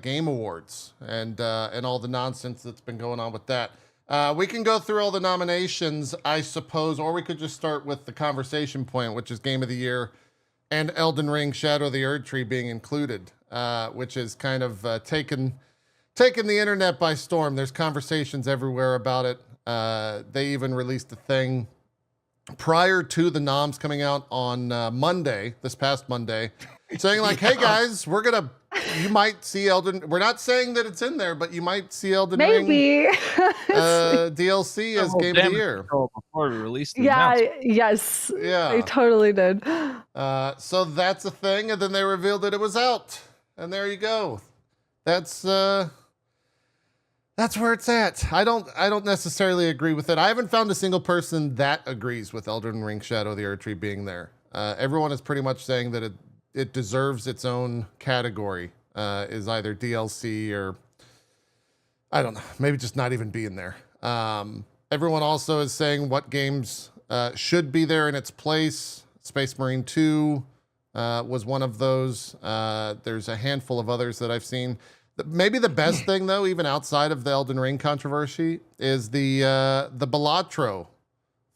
Game Awards and all the nonsense that's been going on with that. We can go through all the nominations, I suppose, or we could just start with the conversation point, which is Game of the Year and Elden Ring Shadow of the Erdtree being included, which is kind of taken the internet by storm. There's conversations everywhere about it. They even released a thing prior to the noms coming out on Monday, this past Monday, saying like, hey guys, you might see Elden. We're not saying that it's in there, but you might see Elden Ring DLC as Game of the Year before we released the yes, yeah, they totally did. So that's a thing, and then they revealed that it was out, and there you go. That's where it's at. I don't necessarily agree with it. I haven't found a single person that agrees with Elden Ring Shadow of the Erdtree being there. Everyone is pretty much saying that it deserves its own category, is either DLC or, I don't know, maybe just not even being there. Everyone also is saying what games should be there in its place. Space Marine 2 was one of those. There's a handful of others that I've seen. Maybe the best thing, though, even outside of the Elden Ring controversy, is the Balatro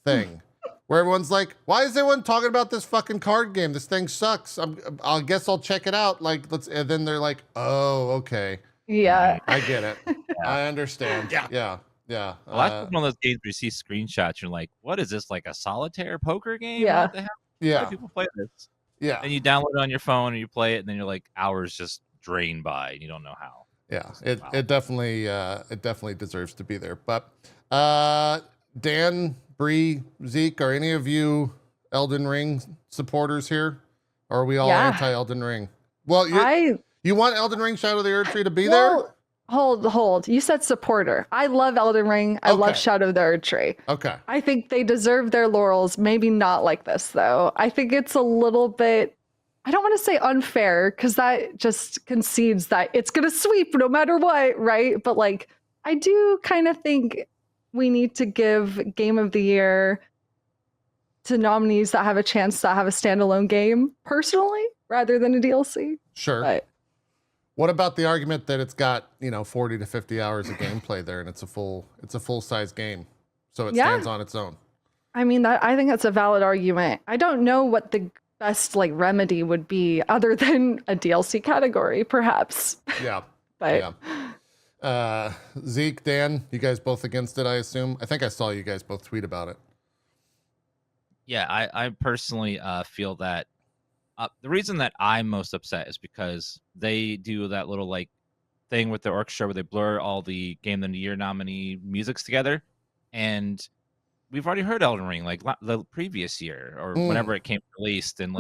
thing. Where everyone's like, why is everyone talking about this fucking card game? This thing sucks. I guess I'll check it out. Like, and then they're like, oh, okay. Yeah. I get it. I understand. Yeah. Well, that's one of those games where you see screenshots. You're like, what is this? Like a solitaire poker game? Yeah. What the hell? Yeah. Why do people play this? Yeah. And you download it on your phone and you play it, and then you're like, hours just drain by and you don't know how. Yeah. It definitely deserves to be there. But Dan, Bree, Zeke, are any of you Elden Ring supporters here? Or are we all anti-Elden Ring? Well, you want Elden Ring Shadow of the Erdtree to be there? Hold. You said supporter. I love Elden Ring. I love Shadow of the Erdtree. Okay. I think they deserve their laurels. Maybe not like this, though. I think it's a little bit, I don't want to say unfair, because that just concedes that it's going to sweep no matter what, right? But like, I do kind of think we need to give Game of the Year to nominees that have a chance to have a standalone game, personally, rather than a DLC. Sure. But what about the argument that it's got, 40 to 50 hours of gameplay there, and it's a full-size game, so it stands on its own? I mean, I think that's a valid argument. I don't know what the best remedy would be other than a DLC category, perhaps. Yeah. But Zeke, Dan, you guys both against it, I assume? I think I saw you guys both tweet about it. Yeah, I personally feel that the reason that I'm most upset is because they do that little thing with the orchestra where they blur all the Game of the Year nominee musics together, and we've already heard Elden Ring the previous year or whenever it came released, and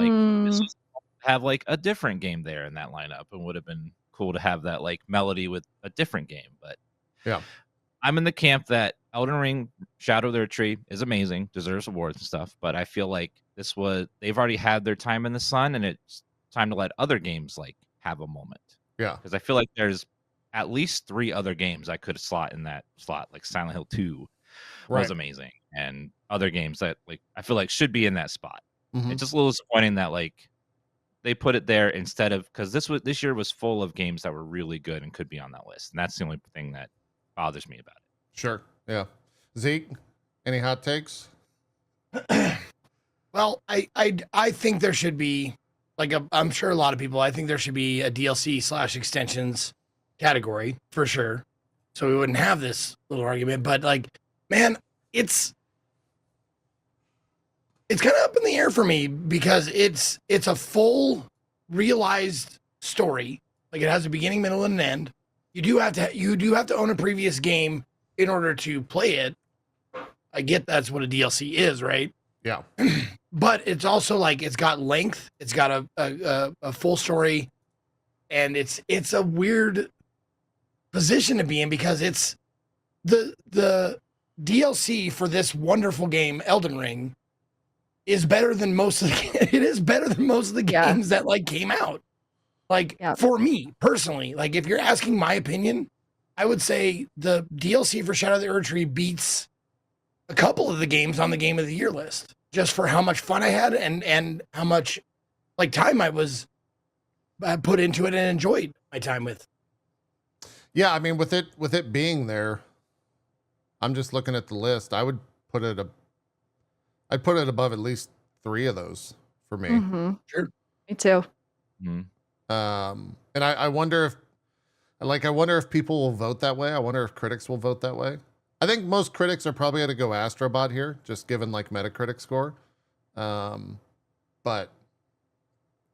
just have a different game there in that lineup. It would have been cool to have that melody with a different game. But yeah, I'm in the camp that Elden Ring Shadow of the Erdtree is amazing, deserves awards and stuff, but I feel like they've already had their time in the sun, and it's time to let other games have a moment. Yeah, because I feel like there's at least 3 other games I could slot in that slot, like Silent Hill 2 was amazing, and other games that I feel like should be in that spot. It's just a little disappointing that they put it there instead of, because this year was full of games that were really good and could be on that list, and that's the only thing that bothers me about it. Sure. Yeah. Zeke, any hot takes? Well, I think there should be I'm sure a lot of people, I think there should be a DLC/extensions category for sure, so we wouldn't have this little argument. But man, it's kind of up in the air for me, because it's a full realized story. It has a beginning, middle, and an end. You do have to own a previous game in order to play it. I get that's what a DLC is, right? Yeah. But it's also it's got length. It's got a full story, and it's a weird position to be in, because it's the DLC for this wonderful game, Elden Ring, is better than most of the games that came out. For me personally, if you're asking my opinion, I would say the DLC for Shadow of the Erdtree beats a couple of the games on the Game of the Year list, just for how much fun I had and how much time I was put into it and enjoyed my time with. Yeah, I mean, with it being there, I'm just looking at the list. I'd put it above at least 3 of those for me. Mhm. Sure. Me too. Mhm. And I wonder if people will vote that way. I wonder if critics will vote that way. I think most critics are probably going to go Astrobot here, just given like Metacritic score. But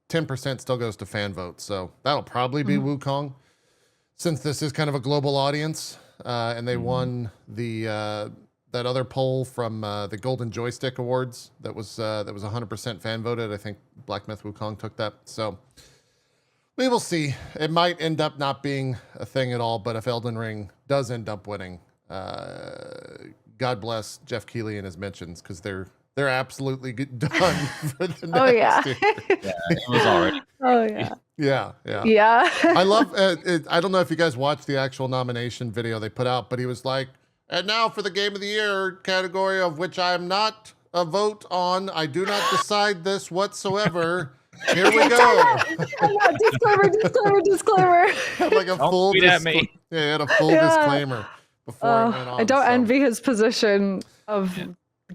10% still goes to fan votes, so that'll probably be Wukong, since this is kind of a global audience, and they won the that other poll from the Golden Joystick Awards that was 100% fan voted. I think Black Myth Wukong took that, so we will see. It might end up not being a thing at all, but if Elden Ring does end up winning, God bless Jeff Keighley and his mentions, because they're absolutely done for the next Oh yeah. year. Yeah, it was already. Oh yeah. Yeah. Yeah. I love I don't know if you guys watched the actual nomination video they put out, but he was like, and now for the Game of the Year category, of which I am not a vote on. I do not decide this whatsoever. Here we go. Disclaimer. Like a Don't full tweet at me. Yeah, he had a full disclaimer before he went on. I don't so. envy his position of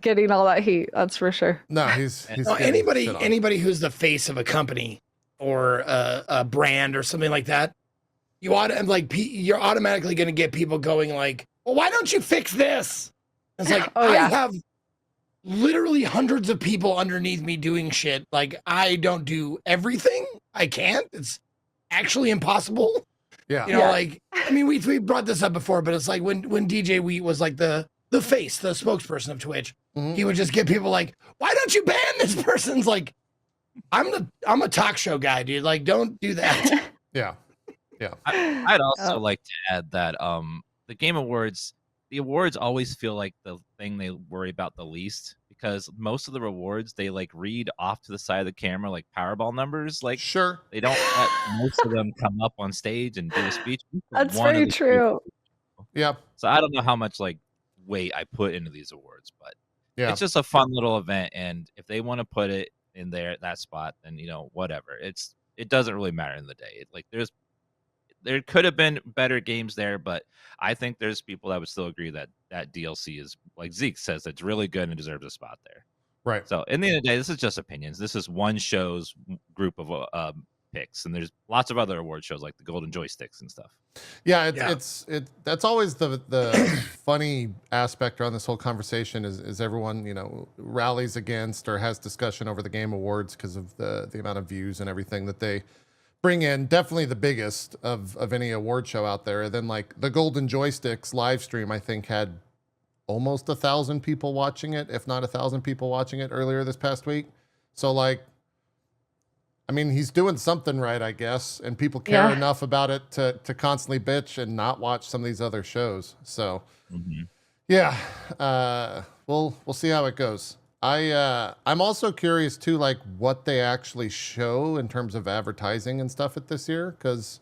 getting all that heat. That's for sure. No, he's Well, getting shit on. anybody who's the face of a company or a brand or something like that, you're automatically going to get people going like, well, why don't you fix this? It's like, I have literally hundreds of people underneath me doing shit. Like, I don't do everything. I can't. It's actually impossible. Yeah. You know, like, I mean, we brought this up before, but it's like when DJ Wheat was like the face, the spokesperson of Twitch, he would just get people like, why don't you ban this person's like, I'm a talk show guy, dude. Like, don't do that. Yeah. I'd also like to add that the Game Awards, the awards always feel like the thing they worry about the least, because most of the rewards they like read off to the side of the camera like Powerball numbers. Like, Sure. they don't let most of them come up on stage and do a speech. That's very true. Yeah. So I don't know how much like weight I put into these awards, but it's just a fun little event, and if they want to put it in there that spot, then whatever. It doesn't really matter in the day. Like, there could have been better games there, but I think there's people that would still agree that DLC is, like Zeke says, it's really good and deserves a spot there. Right. So in the end of the day, this is just opinions. This is one show's group of picks, and there's lots of other award shows like the Golden Joysticks and stuff. Yeah, that's always the funny aspect around this whole conversation is everyone rallies against or has discussion over the Game Awards because of the amount of views and everything that they bring in. Definitely the biggest of any award show out there. And then like the Golden Joysticks live stream, I think had almost 1,000 people watching it, if not 1,000 people watching it earlier this past week. So like, I mean, he's doing something right, I guess, and people care enough about it to constantly bitch and not watch some of these other shows. So, we'll see how it goes. I'm also curious too, like what they actually show in terms of advertising and stuff at this year, because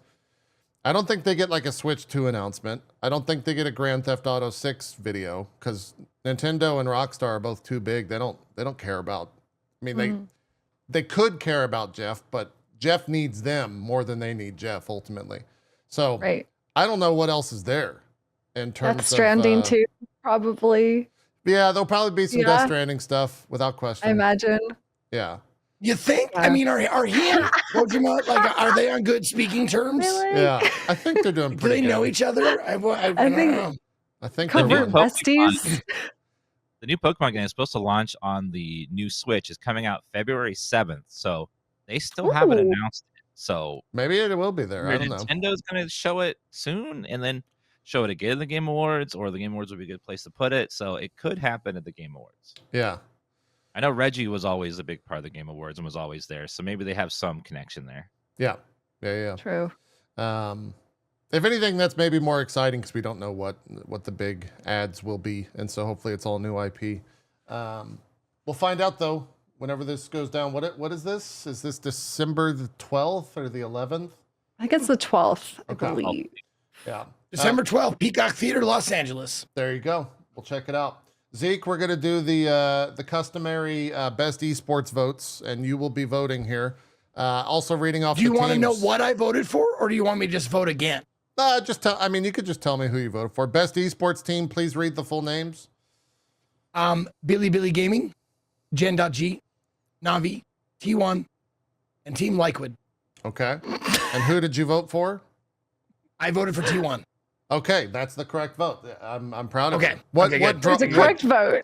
I don't think they get like a Switch 2 announcement. I don't think they get a Grand Theft Auto 6 video, because Nintendo and Rockstar are both too big. They don't care about. I mean, they could care about Jeff, but Jeff needs them more than they need Jeff ultimately. So I don't know what else is there in terms Death Stranding of too, probably. Yeah, there'll probably be some Death Stranding stuff without question. I imagine. Yeah. You think? I mean, are he and Kojima, like, are they on good speaking terms? Really? Yeah, I think they're doing Do pretty they good. know each other? I don't know. I think Cover they're besties. The new Pokemon game is supposed to launch on the new Switch. Is coming out February 7th, so they still haven't announced it. So maybe it will be there. I don't know. Nintendo's going to show it soon, and then show it again at the Game Awards, or the Game Awards would be a good place to put it. So it could happen at the Game Awards. Yeah. I know Reggie was always a big part of the Game Awards and was always there, so maybe they have some connection there. Yeah. True. If anything, that's maybe more exciting because we don't know what the big ads will be, and so hopefully it's all new IP. We'll find out though whenever this goes down. What is this? Is this December the 12th or the 11th? I think it's the 12th, I Okay. believe. Yeah. December 12th, Peacock Theater, Los Angeles. There you go. We'll check it out. Zeke, we're gonna do the customary best esports votes, and you will be voting here. Also reading off. Do you want to know what I voted for, or do you want me to just vote again? Just tell. I mean, you could just tell me who you voted for. Best esports team. Please read the full names. Billy Gaming, Gen.G, Navi, T1, and Team Lyquid. Okay. And who did you vote for? I voted for T1. Okay, that's the correct vote. I'm proud of Okay. you. What good. It's a correct vote.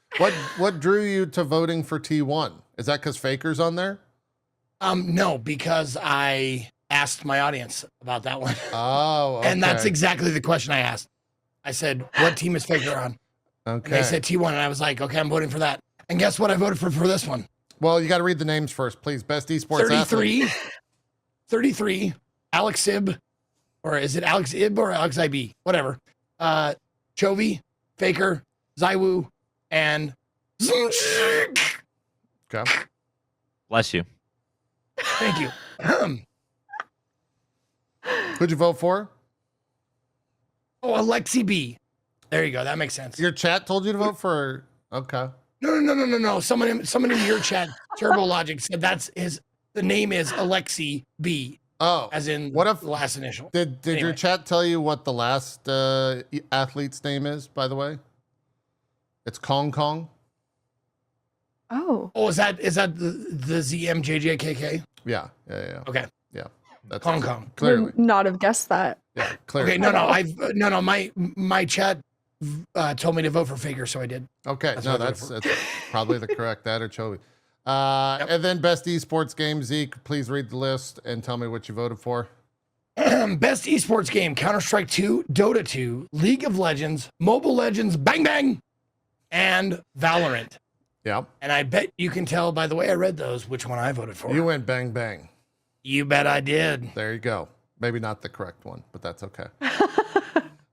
what drew you to voting for T1? Is that because Faker's on there? No, because I asked my audience about that one. Oh, okay. And that's exactly the question I asked. I said, what team is Faker on? And Okay. they said T1, and I was like, okay, I'm voting for that. And guess what I voted for this one? Well, you got to read the names first, please. Best esports 33, Alex Ib, or is it Alex Ib or Alex IB? Whatever. Chovy, Faker, Zywoo, and Okay. Bless you. thank you. Who'd you vote for? Oh, Alexi B. There you go. That makes sense. Your chat told you to vote for. Okay. No. Someone in your chat, Turbo Logic, said the name is Alexi B, Oh, as in what if the last initial. did your Anyway. chat tell you what the last athlete's name is? By the way, it's Kong Kong. Oh. Oh, is that the ZMJJKK? Yeah. Okay. That's Kong Kong. Clearly. Would not have guessed that. Yeah. Clearly. Okay. My chat told me to vote for Faker, so I did. Okay, That's no, what I that's voted probably the correct that or Chovy. And then best esports game, Zeke. Please read the list and tell me what you voted for. Best esports game: Counter-Strike 2, Dota 2, League of Legends, Mobile Legends, Bang Bang, and Valorant. Yeah, And I bet you can tell by the way I read those which one I voted for. you went bang bang. You bet I did. There you go. Maybe not the correct one, but that's okay.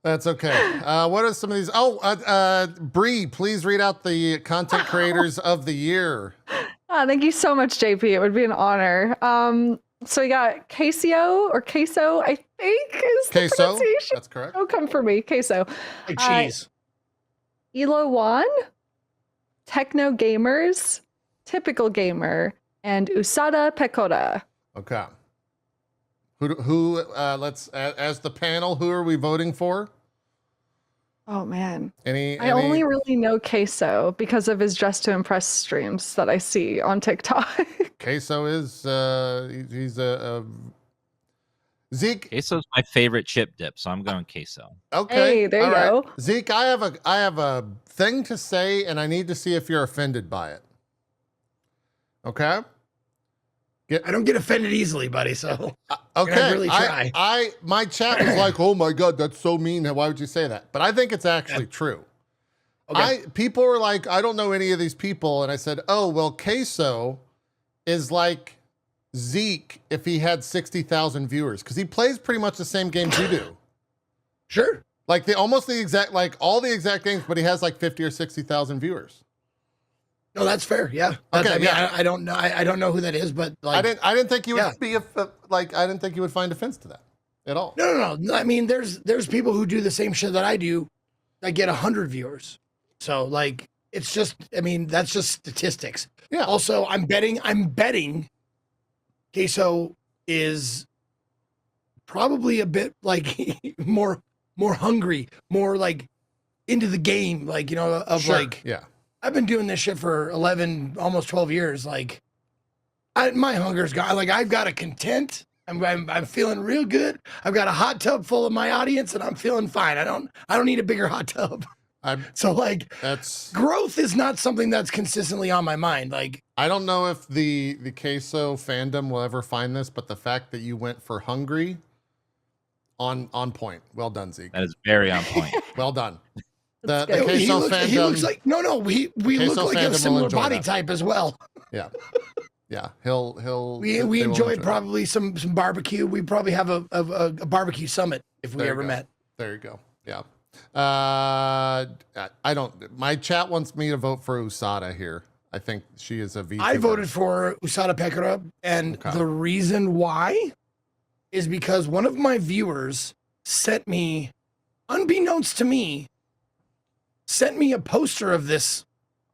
That's okay. What are some of these? Oh, Bree, please read out the content creators of the year. Thank you so much, JP. It would be an honor. So we got Queso, I think is the Queso, pronunciation. that's correct. Oh, come for me, Queso. Like cheese. Elo Wan, Techno Gamers, Typical Gamer, and Usada Pekora. Okay. Who? Let's as the panel. Who are we voting for? Oh man, Any? I only really know Queso because of his Dress to Impress streams that I see on TikTok. Queso is he's a Zeke. Queso's my favorite chip dip, so I'm going queso. Okay. Hey, there you all right. go. Zeke, I have a thing to say, and I need to see if you're offended by it. Okay. I don't get offended easily, buddy. So Okay. really try. My chat was like, "Oh my god, that's so mean. Why would you say that?" But I think it's actually true. Okay. People were like, "I don't know any of these people," and I said, "Oh well, Queso is like Zeke if he had 60,000 viewers because he plays pretty much the same games you do." Sure. Like almost the exact, like all the exact games, but he has like 50 or 60,000 viewers. No, that's fair. Yeah. Okay, I mean, yeah. I don't know. I don't know who that is, but like, I didn't think you would Yeah. be I didn't think you would find offense to that at all. No. I mean, there's people who do the same shit that I do that get 100 viewers. So like, it's just, I mean, that's just statistics. Yeah. Also, I'm betting Queso is probably a bit like more hungry, more like into the game, like, you know, of Sure. like, Yeah. I've been doing this shit for 11, almost 12 years. Like, my hunger's gone. Like, I've got a content. I'm feeling real good. I've got a hot tub full of my audience, and I'm feeling fine. I don't need a bigger hot tub. So like, That's growth is not something that's consistently on my mind. Like, I don't know if the Queso fandom will ever find this, but the fact that you went for hungry on point. Well done, Zeke. That is very on point. Well done. That's The good. he Queso looks, fandom. he looks like no. We Queso look like fandom a will similar enjoy body that. type as well. Yeah. He'll. We they will enjoyed enjoy probably some barbecue. We probably have a barbecue summit if we There you ever go. met. There you go. Yeah. I don't. My chat wants me to vote for USADA here. I think she is a VTuber. I voted for Usada Pekara, and Okay. the reason why is because one of my viewers sent me, unbeknownst to me, sent me a poster of this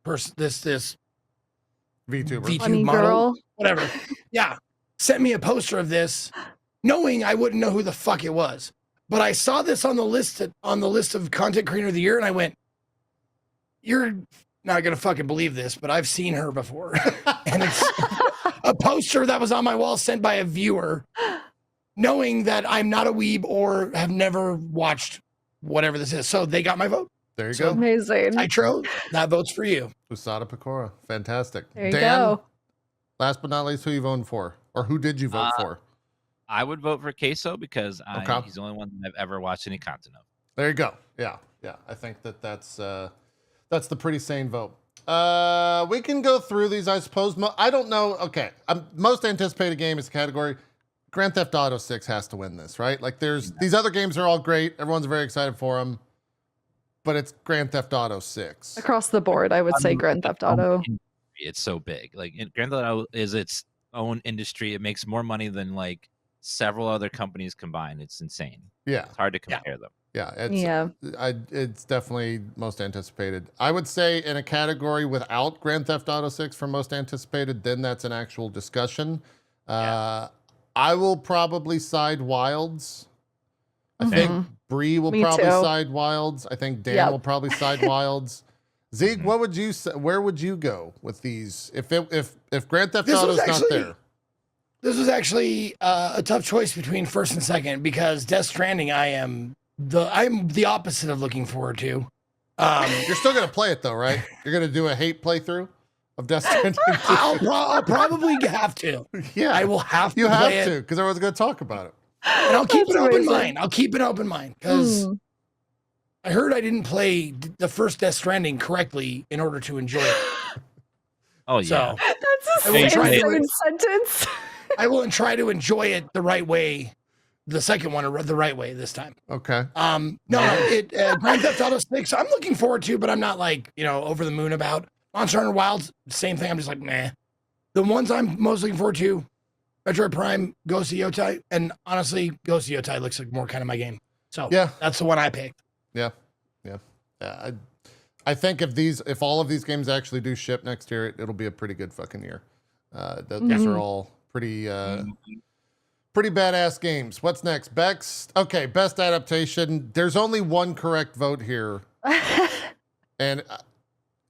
person, this VTuber. VTuber Funny model, girl. whatever. Yeah, sent me a poster of this, knowing I wouldn't know who the fuck it was. but I saw this on the list of content creator of the year, and I went, "You're not gonna fucking believe this, but I've seen her before," and it's a poster that was on my wall sent by a viewer, knowing that I'm not a weeb or have never watched whatever this is. So they got my vote. There you So- go. Amazing. Nitro, that vote's for you. Usada Pecora. Fantastic. There you Dan, go. last but not least, who you voting for? Or who did you vote for? I would vote for Queso because Okay. he's the only one that I've ever watched any content of. There you go. Yeah. I think that's the pretty sane vote. We can go through these, I suppose. I don't know. Okay. Most anticipated game is the category. Grand Theft Auto 6 has to win this, right? Like these other games are all great. Everyone's very excited for them. But it's Grand Theft Auto 6. Across the board, I would say Grand Theft Auto. It's so big. Like Grand Theft Auto is its own industry. It makes more money than like several other companies combined. It's insane. Yeah. It's hard to compare them. Yeah. It's definitely most anticipated. I would say in a category without Grand Theft Auto 6 for most anticipated, then that's an actual discussion. I will probably side Wilds. I think Bree will Me probably too. side Wilds. I think Dan will probably side Wilds. Zeke, what would you say? Where would you go with these? If Grand Theft Auto is not there, This was actually a tough choice between first and second because Death Stranding, I'm the opposite of looking forward to. you're still gonna play it though, right? You're gonna do a hate playthrough of Death Stranding. I'll probably have to. Yeah, I will have to. You have play to it, because everyone's gonna talk about it. and I'll keep That's an open amazing. mind. I'll keep an open mind because I heard I didn't play the first Death Stranding correctly in order to enjoy it. Oh yeah. So That's I a will try to- insane sentence. I will try to enjoy it the right way, the second one the right way this time. Okay. No, Grand Theft Auto 6, I'm looking forward to, but I'm not like, over the moon about. Monster Hunter Wilds, same thing. I'm just like, meh. The ones I'm most looking forward to, Metroid Prime, Ghost of Yotai, and honestly, Ghost of Yotai looks like more kind of my game. So Yeah. that's the one I picked. I think if all of these games actually do ship next year, it'll be a pretty good fucking year. These are all pretty badass games. What's next? Okay, best adaptation. There's only one correct vote here, and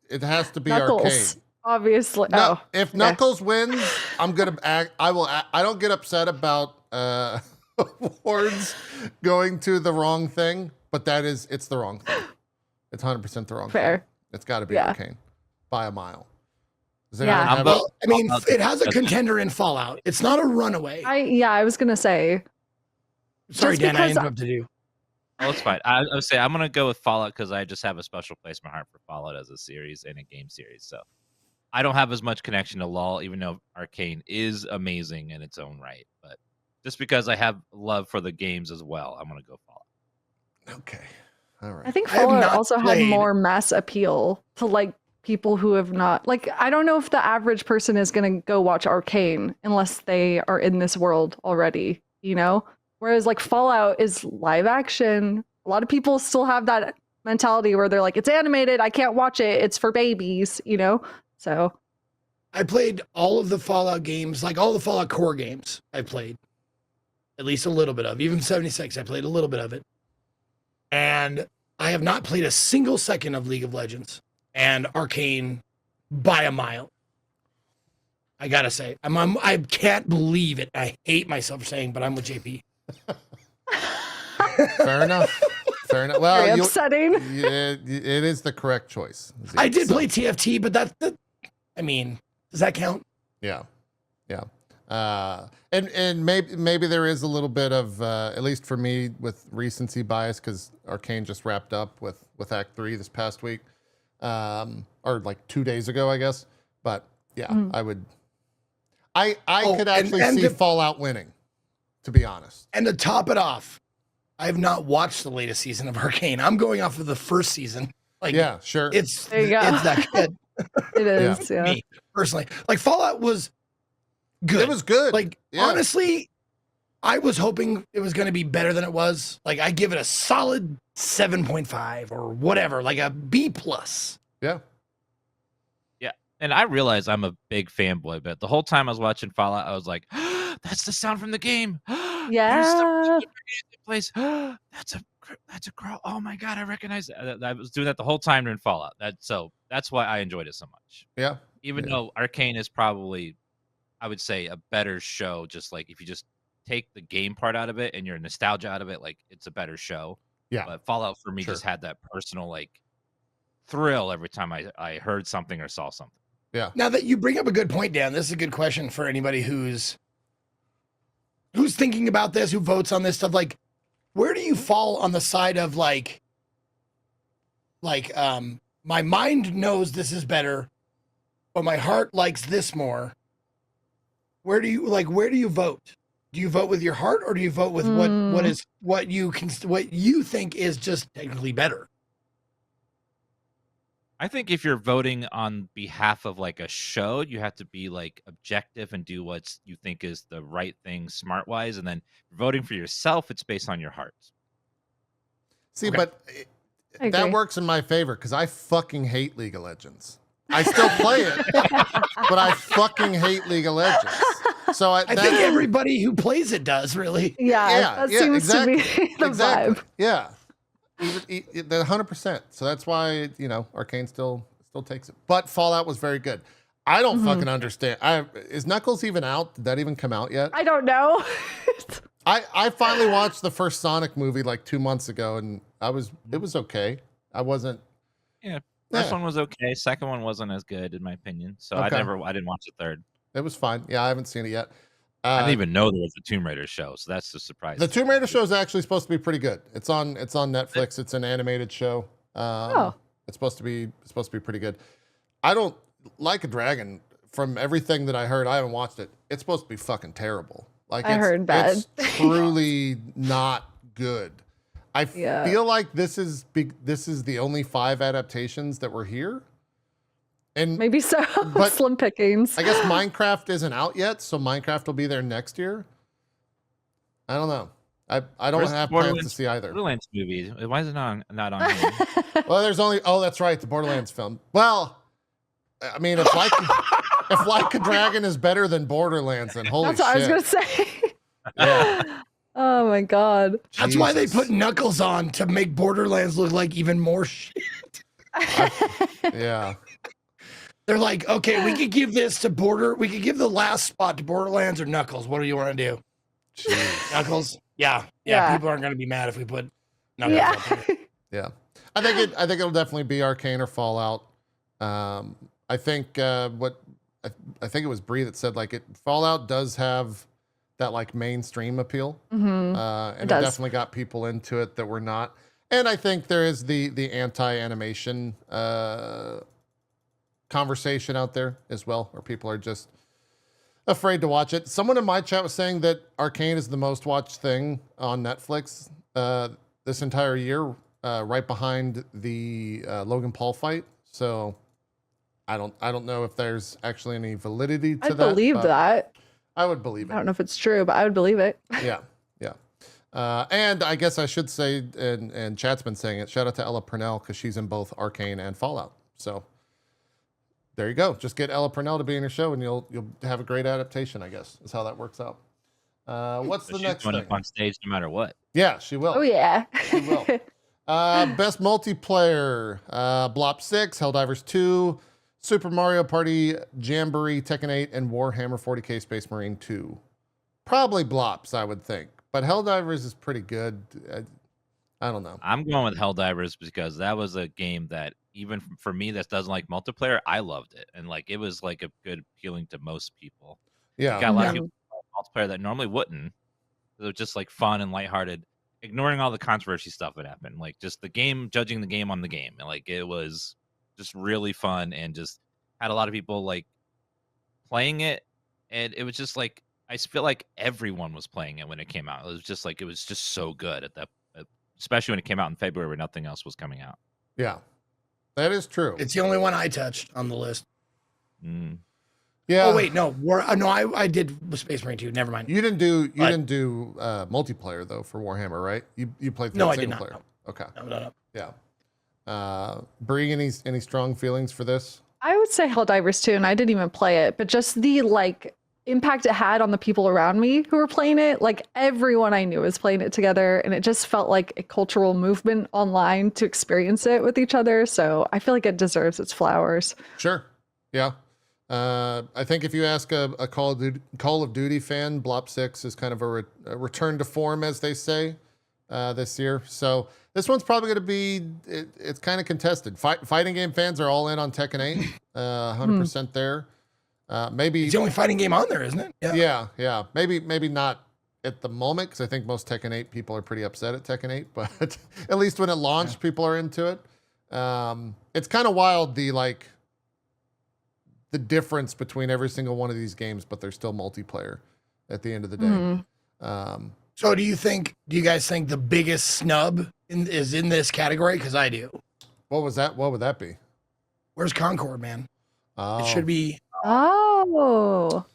it has to be Knuckles, Arcane. obviously. No, Oh, if Knuckles wins, I'm gonna act. I don't get upset about awards going to the wrong thing, but it's the wrong thing. It's 100% the wrong fair. thing. It's got to be Yeah. Arcane by a mile. Does Yeah. anyone have Well, I mean, it has a contender in Fallout. It's not a runaway. I was gonna say. Sorry, just Dan, I because- interrupted you. Oh, it's fine. I would say I'm gonna go with Fallout because I just have a special place in my heart for Fallout as a series and a game series. So I don't have as much connection to LoL, even though Arcane is amazing in its own right. But just because I have love for the games as well, I'm gonna go Fallout. Okay. All right. I think I have Fallout not also had played- more mass appeal to like people who have not I don't know if the average person is going to go watch Arcane unless they are in this world already, whereas like Fallout is live action. A lot of people still have that mentality where they're like, it's animated, I can't watch it, it's for babies, so I played all of the Fallout games, like all the Fallout core games I played. At least a little bit of. Even 76, I played a little bit of it. And I have not played a single second of League of Legends and Arcane by a mile. I gotta say, I can't believe it. I hate myself for saying, but I'm with JP. Fair enough. Fair enough. very Well, upsetting. it is the correct choice. Zeke. I did So, play TFT, but I mean, does that count? Yeah. And maybe there is a little bit of at least for me with recency bias because Arcane just wrapped up with Act 3 this past week, or like 2 days ago, I guess. But yeah, I would. I could actually see Fallout winning, to be honest. And to top it off, I have not watched the latest season of Arcane. I'm going off of the first season. Like, Yeah, sure. it's There you go. it's that good. It is, yeah. Me personally, like Fallout was good. It was good. Like Yeah. honestly, I was hoping it was going to be better than it was. Like I give it a solid 7.5 or whatever, like a B plus. Yeah. And I realize I'm a big fanboy, but the whole time I was watching Fallout, I was like, "That's the sound from the game! There's Yeah. somebody in the place. That's a girl. Oh my god, I recognize that. I was doing that the whole time during Fallout. That's why I enjoyed it so much. Yeah. Even Yeah. though Arcane is probably, I would say, a better show. Just like if you just take the game part out of it and your nostalgia out of it, like it's a better show. Yeah. But Fallout for me Sure. just had that personal like thrill every time I heard something or saw something. Yeah. Now that you bring up a good point, Dan, this is a good question for anybody who's thinking about this, who votes on this stuff. Like, where do you fall on the side of like my mind knows this is better, but my heart likes this more? Where do you vote? Do you vote with your heart, or do you vote with what you think is just technically better? I think if you're voting on behalf of like a show, you have to be like objective and do what you think is the right thing smart wise. And then voting for yourself, it's based on your heart. See, Okay. but I that agree. works in my favor because I fucking hate League of Legends. I still play it, but I fucking hate League of Legends. So I think everybody who plays it does, really. Yeah, that seems exactly, to be the exactly. vibe. Yeah, 100%. So that's why Arcane still takes it. But Fallout was very good. I don't fucking understand. Is Knuckles even out? Did that even come out yet? I don't know. I finally watched the first Sonic movie like 2 months ago, and it was okay. I wasn't. Yeah. First one was okay. Second one wasn't as good in my opinion. So Okay. I didn't watch the third. It was fine. Yeah, I haven't seen it yet. I didn't even know there was a Tomb Raider show, so that's the surprise. The Tomb Raider show is actually supposed to be pretty good. It's on Netflix. It's an animated show. It's supposed to be pretty good. I don't like a Dragon. From everything that I heard, I haven't watched it. It's supposed to be fucking terrible. Like I heard bad. It's truly not good. I Yeah. feel like this is the only 5 adaptations that were here. And Maybe so. But Slim pickings. I guess Minecraft isn't out yet, so Minecraft will be there next year. I don't know. I don't Where's have the plans to Borderlands- see either. Borderlands movie. Why is it not on here? Well, there's only that's right, the Borderlands film. Well, I mean, if Like a Dragon is better than Borderlands, then holy That's what I was shit. gonna say. Yeah. Oh my god. That's why they Jesus. put Knuckles on, to make Borderlands look like even more shit. Yeah. They're like, okay, we could give the last spot to Borderlands or Knuckles. What do you want to do? Jeez. Knuckles? Yeah. Yeah. People aren't going to be mad if we put Knuckles Yeah. up there. Yeah. I think it'll definitely be Arcane or Fallout. I think I think it was Bree that said like Fallout does have that like mainstream appeal. Mhm. And it does. definitely got people into it that were not. And I think there is the anti-animation conversation out there as well, where people are just afraid to watch it. Someone in my chat was saying that Arcane is the most watched thing on Netflix this entire year, right behind the Logan Paul fight. So I don't know if there's actually any validity to I that. believe but that. I would believe I it. don't know if it's true, but I would believe it. Yeah. And I guess I should say, and chat's been saying it, shout out to Ella Purnell because she's in both Arcane and Fallout. So there you go. Just get Ella Purnell to be in your show and you'll have a great adaptation, I guess, is how that works out. What's So the she's next going thing? up on stage no matter what. Yeah, she will. Oh yeah. She will. Best multiplayer, Blop 6, Helldivers 2, Super Mario Party, Jamboree, Tekken 8, and Warhammer 40k Space Marine 2. Probably Blops, I would think. But Helldivers is pretty good. I don't know. I'm going with Helldivers because that was a game that even for me that doesn't like multiplayer, I loved it. And like it was like a good appealing to most people. Yeah. You got a lot of Yeah. people multiplayer that normally wouldn't. It was just like fun and lighthearted, ignoring all the controversy stuff that happened. Like just the game, judging the game on the game. And like it was just really fun and just had a lot of people like playing it. And it was just like I feel like everyone was playing it when it came out. It was just so good at that, especially when it came out in February where nothing else was coming out. Yeah. That is true. It's the only one I touched on the list. Mm. Yeah. Oh wait, no, I did Space Marine 2. Never mind. You didn't do multiplayer though for Warhammer, right? You played No, through I did single not, player. Okay. No. Yeah. Bree, any strong feelings for this? I would say Helldivers too, and I didn't even play it, but just the like impact it had on the people around me who were playing it. Like everyone I knew was playing it together, and it just felt like a cultural movement online to experience it with each other. So I feel like it deserves its flowers. Sure. Yeah. I think if you ask a Call of Duty fan, Blop 6 is kind of a return to form, as they say, this year. So this one's probably going to be, it's kind of contested. Fighting game fans are all in on Tekken 8, 100% there. Maybe It's the only fighting game on there, isn't it? yeah. Maybe not at the moment, because I think most Tekken 8 people are pretty upset at Tekken 8, but at least when it launched, people are into it. It's kind of wild, the difference between every single one of these games, but they're still multiplayer at the end of the day. So do you guys think the biggest snub is in this category? Because I do. What was that? What would that be? Where's Concord, man? Oh, It should be. Oh,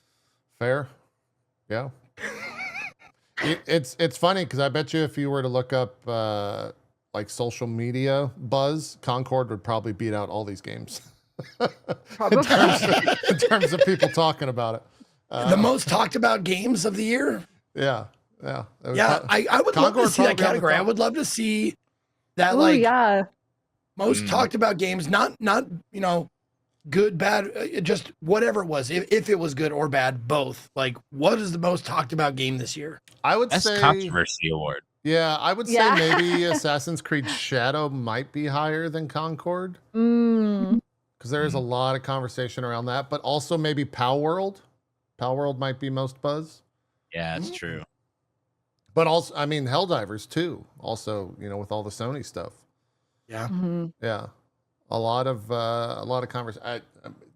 fair. Yeah. It's funny because I bet you if you were to look up like social media buzz, Concord would probably beat out all these games. probably. in terms of people talking about it. The most talked about games of the year. Yeah. I would love to Concord see that probably on the category. I top. would love to see that, Ooh, like, yeah. most talked about games, not good, bad, just whatever it was. If it was good or bad, both. Like, what is the most talked about game this year? I would That's say controversy award. Yeah, I would say Yeah. maybe Assassin's Creed Shadow might be higher than Concord because there is a lot of conversation around that, but also maybe Pow World. Pow World might be most buzz. Yeah, it's true. But also, I mean, Helldivers too. Also, with all the Sony stuff. Yeah. Yeah, a lot of conversation.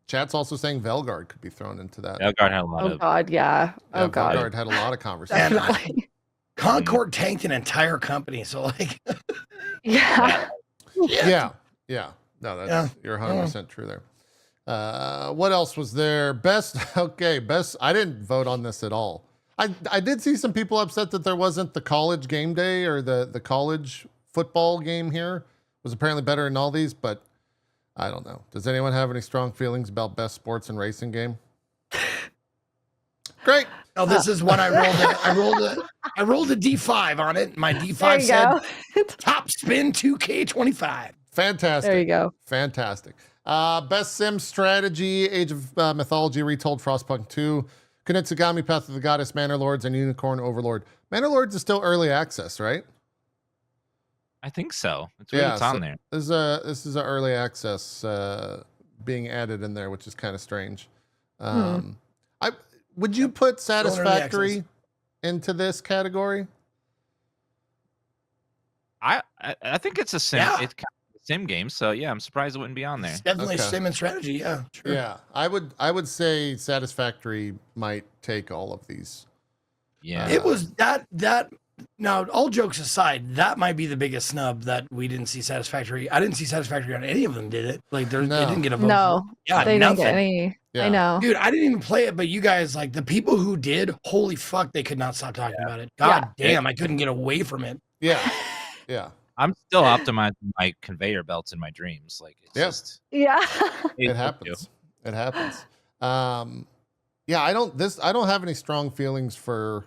Chat's also saying Velgard could be thrown into that. Delgard had a lot Oh of. God, yeah. Yeah, Oh God. Velgard had a lot of conversation. Definitely. Concord tanked an entire company. So, like, Yeah. Yeah. No, that's you're 100% true there. What else was there? Best. I didn't vote on this at all. I did see some people upset that there wasn't the college game day or the college football game here. It was apparently better in all these, but I don't know. Does anyone have any strong feelings about best sports and racing game? Great. no, this is what I rolled a D5 on it. My There D5 you said go. top spin 2K25. Fantastic. There you go. Fantastic. Best sim strategy, Age of Mythology Retold, Frostpunk 2, Kunitsugami, Path of the Goddess, Manor Lords, and Unicorn Overlord. Manor Lords is still early access, right? I think so. It's really it's on there. This is an early access being added in there, which is kind of strange. Would you put Satisfactory into this category? I think it's a sim. Yeah. It's kind of a sim game. So yeah, I'm surprised it wouldn't be on there. It's definitely Okay. sim and strategy. Yeah. Sure. Yeah, I would say Satisfactory might take all of these. Yeah. It was that. Now, all jokes aside, that might be the biggest snub that we didn't see Satisfactory. I didn't see Satisfactory on any of them, did it? Like, they No. didn't get a vote. No, Yeah, they didn't nothing. get any. Yeah. I know. Dude, I didn't even play it, but you guys, like, the people who did, holy fuck, they could not stop talking about it. God damn, I couldn't get away from it. Yeah. I'm still optimizing my conveyor belts in my dreams. Like it's Yeah. just Yeah. It happens. It happens. Yeah, I don't have any strong feelings for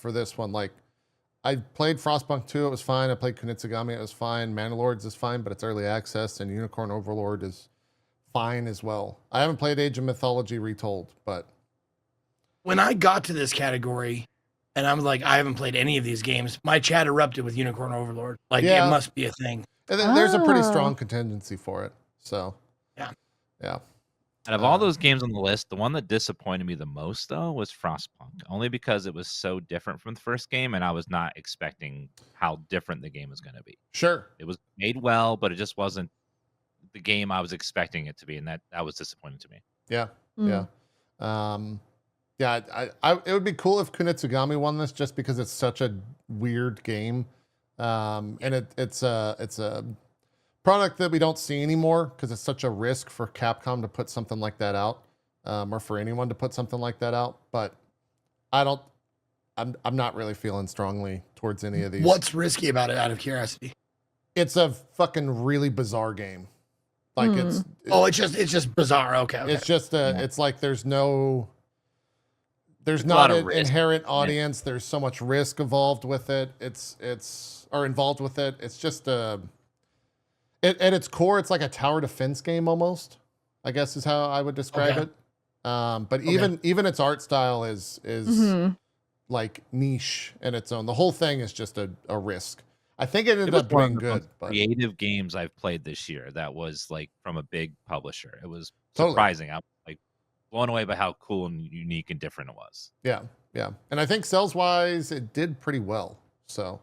this one. Like, I played Frostpunk 2, it was fine. I played Kunitsugami, it was fine. Manor Lords is fine, but it's early access, and Unicorn Overlord is fine as well. I haven't played Age of Mythology Retold, but When I got to this category, and I'm like, I haven't played any of these games, my chat erupted with Unicorn Overlord. Like, Yeah. it must be a thing. there's a pretty Oh. strong contingency for it. So yeah. out of all those games on the list, the one that disappointed me the most though was Frostpunk, only because it was so different from the first game, and I was not expecting how different the game was going to be. Sure. It was made well, but it just wasn't the game I was expecting it to be, and that was disappointing to me. Yeah. Mm. Yeah. It would be cool if Kunitsugami won this just because it's such a weird game. And it's a product that we don't see anymore because it's such a risk for Capcom to put something like that out, or for anyone to put something like that out. But I'm not really feeling strongly towards any of these. What's risky about it, out of curiosity? It's a fucking really bizarre game. Like it's Oh, it's just bizarre. Okay. it's just it's like there's no there's It's a lot not of an risk. inherent audience. There's so much risk involved with it. It's just and at its core, it's like a tower defense game almost, I guess is how I would describe Okay. it. But even its art style is Mhm. like niche in its own. The whole thing is just a risk. I think it It ended was up one doing of the most good, but creative games I've played this year. That was like from a big publisher. It was Totally. surprising. I'm like blown away by how cool and unique and different it was. yeah. And I think sales wise, it did pretty well. So,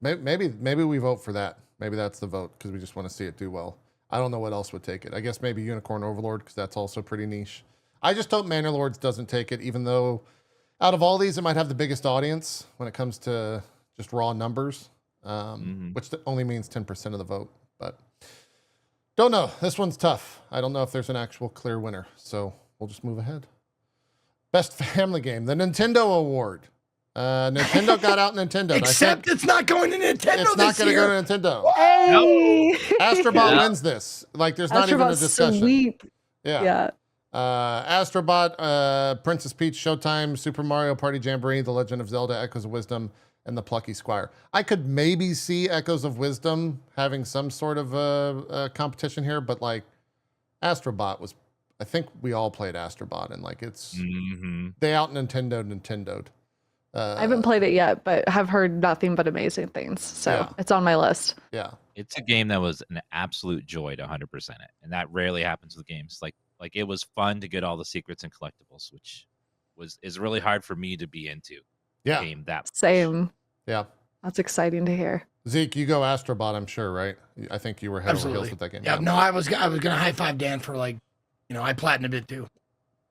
maybe we vote for that. Maybe that's the vote because we just want to see it do well. I don't know what else would take it. I guess maybe Unicorn Overlord because that's also pretty niche. I just hope Manor Lords doesn't take it, even though out of all these, it might have the biggest audience when it comes to just raw numbers, which only means 10% of the vote. But don't know. This one's tough. I don't know if there's an actual clear winner. So we'll just move ahead. Best family game, the Nintendo Award. Nintendo got out Nintendo. Except it's not going to Nintendo it's not this going to year. go to Nintendo. Hey! Astrobot Yeah. wins this. Like, there's not even a Astrobot's discussion. sweet. Yeah. Yeah. Astrobot, Princess Peach, Showtime, Super Mario Party Jamboree, The Legend of Zelda, Echoes of Wisdom, and The Plucky Squire. I could maybe see Echoes of Wisdom having some sort of a competition here, but like Astrobot was, I think we all played Astrobot, and like they out Nintendo'd. I haven't played it yet, but have heard nothing but amazing things. So Yeah. it's on my list. Yeah. It's a game that was an absolute joy to 100% it, and that rarely happens with games. Like it was fun to get all the secrets and collectibles, which is really hard for me to be into. Yeah. A game that much. Same. Yeah. That's exciting to hear. Zeke, you go Astrobot, I'm sure, right? I think you were head over Absolutely. heels with that game. Yeah, no, I was gonna high five Dan for like, I platinumed it too.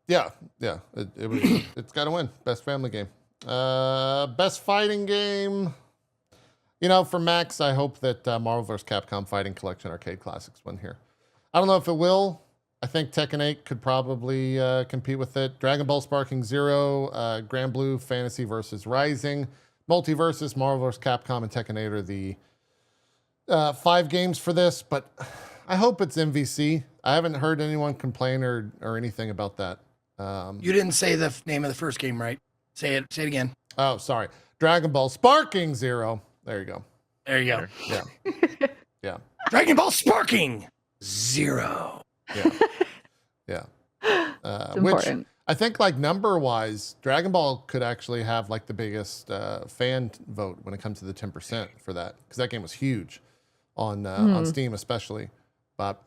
Yeah. It was. It's got to win. Best family game. Best fighting game. For Max, I hope that Marvel vs. Capcom Fighting Collection Arcade Classics win here. I don't know if it will. I think Tekken 8 could probably compete with it. Dragon Ball Sparking Zero, Grand Blue Fantasy versus Rising, Multiversus, Marvel vs. Capcom, and Tekken 8 are the 5 games for this. But I hope it's MVC. I haven't heard anyone complain or anything about that. You didn't say the name of the first game, right? Say it again. Oh, sorry. Dragon Ball Sparking Zero. There you go. There you go. Yeah. Yeah. Dragon Ball Sparking Zero. Yeah. It's Which important. I think, like, number wise, Dragon Ball could actually have like the biggest fan vote when it comes to the 10% for that, because that game was huge on Steam, especially. But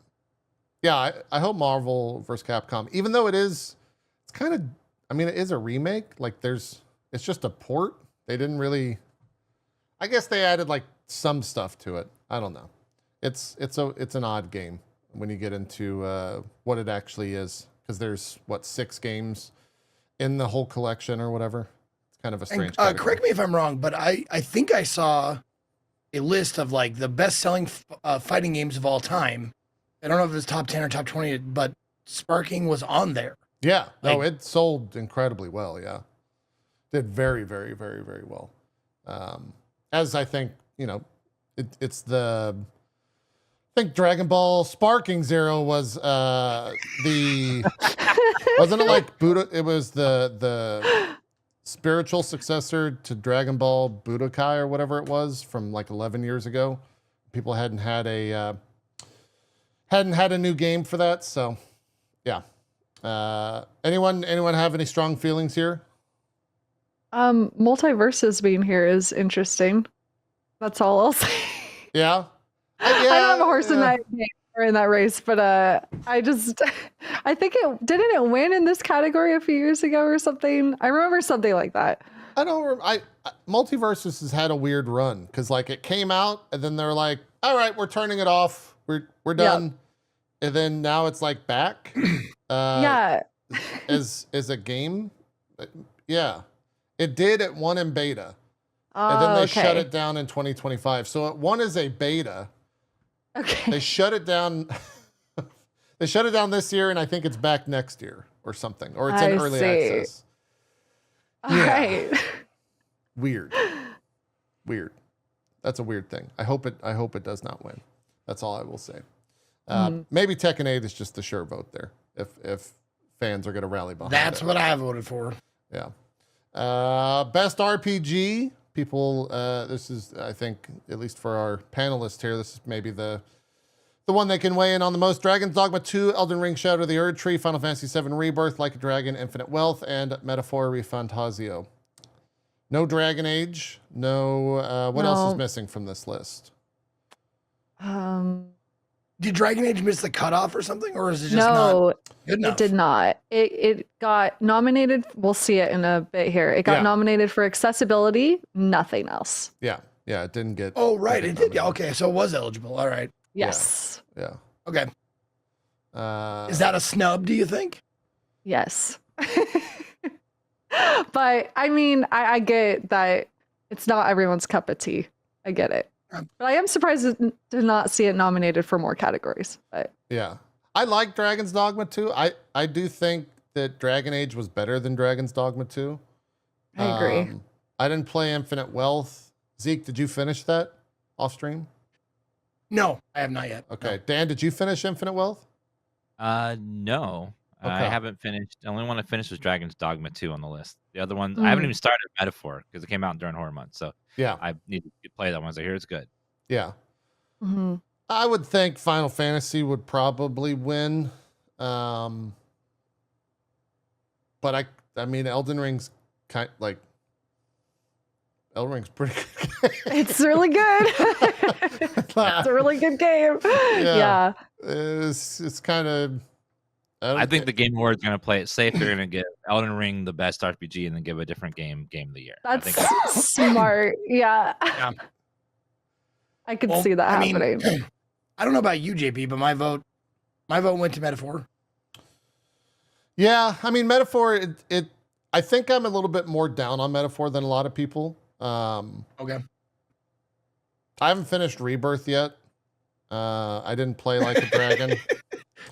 yeah, I hope Marvel vs. Capcom, even though it is a remake. Like, it's just a port. They didn't really. I guess they added like some stuff to it. I don't know. It's an odd game when you get into what it actually is, because there's 6 games in the whole collection or whatever. It's kind of a strange. And, correct me if I'm wrong, but I think I saw a list of like the best-selling fighting games of all time. I don't know if it's top 10 or top 20, but Sparking was on there. Yeah, no, it sold incredibly well. Yeah, did very, very, very, very well. As I think, it's the. I think Dragon Ball Sparking Zero was wasn't it like Buddha? It was the spiritual successor to Dragon Ball Budokai or whatever it was from like 11 years ago. People hadn't had a new game for that, so yeah. Anyone have any strong feelings here? Multiverses being here is interesting. That's all I'll say. Yeah. I don't have a horse in that race, but I think didn't it win in this category a few years ago or something? I remember something like that. I don't. Multiversus has had a weird run because like it came out and then they're like, all right, we're turning it off. We're done. And then now it's like back. Yeah. as a game. Yeah. It did at one in beta. Oh, And then they okay. shut it down in 2025. So at one is a beta. Okay. They shut it down. They shut it down this year, and I think it's back next year or something. Or it's in I early see. access. All Yeah. right. Weird. That's a weird thing. I hope it does not win. That's all I will say. Maybe Tekken 8 is just the sure vote there. If fans are going to rally behind. That's what I voted for. Yeah. Best RPG. People, this is, I think, at least for our panelists here, this is maybe the one that can weigh in on the most. Dragon's Dogma 2, Elden Ring Shadow of the Erd Tree, Final Fantasy VII Rebirth, Like a Dragon, Infinite Wealth, and Metaphor Refantasio. No Dragon Age. No, what else is missing from this list? Did Dragon Age miss the cutoff or something? Or is it just No, not good enough? it did not. It got nominated. We'll see it in a bit here. It got nominated for accessibility, nothing else. Yeah. Yeah, it didn't get. Oh, right. It did. Yeah, okay. So it was eligible. All right. Yes. Yeah. Okay. Is that a snub, do you think? Yes. But I mean, I get that it's not everyone's cup of tea. I get it. But I am surprised to not see it nominated for more categories. But yeah. I like Dragon's Dogma 2. I do think that Dragon Age was better than Dragon's Dogma 2. I agree. I didn't play Infinite Wealth. Zeke, did you finish that off stream? No, I have not yet. Okay. No. Dan, did you finish Infinite Wealth? No. Okay. I haven't finished. The only one I finished was Dragon's Dogma 2 on the list. The other one, I haven't even started Metaphor because it came out during Horror Month. So yeah, I need to play that one. So I hear it's good. Yeah. Mm-hmm. I would think Final Fantasy would probably win. But I mean, Elden Ring's Elden Ring's pretty good. It's really good. It's a really good game. Yeah. It's kind of. I think the Game Awards are going to play it safe. They're going to give Elden Ring the best RPG and then give a different game of the year. That's smart. Yeah. I could see that happening. I don't know about you, JP, but my vote went to Metaphor. Yeah, I mean, Metaphor. I think I'm a little bit more down on Metaphor than a lot of people. Okay. I haven't finished Rebirth yet. I didn't play Like a Dragon.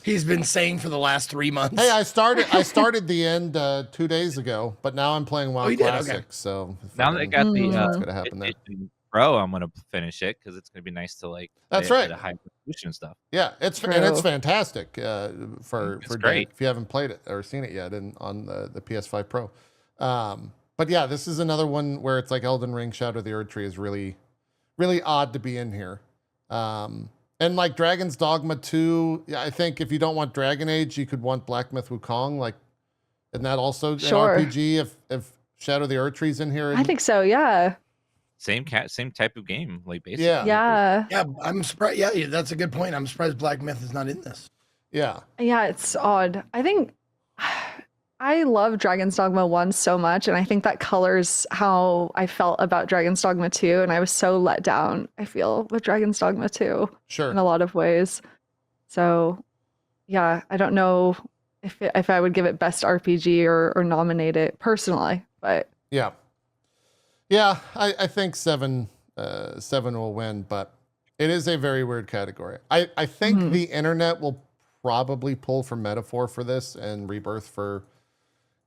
He's been saying for the last 3 months. Hey, I started the end 2 days ago, but now I'm playing WoW Classic. Okay. So now they got the what's gonna happen there. Pro, I'm gonna finish it because it's gonna be nice to like. That's right. The high resolution stuff. Yeah, it's fantastic for great if you haven't played it or seen it yet on the PS5 Pro. But yeah, this is another one where it's like Elden Ring Shadow of the Erd Tree is really, really odd to be in here. And like Dragon's Dogma 2, yeah, I think if you don't want Dragon Age, you could want Black Myth Wukong. Like, isn't that also an RPG if Shadow of the Erd Tree's in here? I think so, yeah. Same type of game, like basically. Yeah. Yeah, I'm surprised. Yeah, that's a good point. I'm surprised Black Myth is not in this. Yeah. Yeah, it's odd. I think I love Dragon's Dogma 1 so much, and I think that colors how I felt about Dragon's Dogma 2, and I was so let down, I feel, with Dragon's Dogma 2. Sure. In a lot of ways. So, yeah, I don't know if I would give it best RPG or nominate it personally, but yeah. Yeah, I think 7 will win, but it is a very weird category. I think the internet will probably pull for Metaphor for this and Rebirth for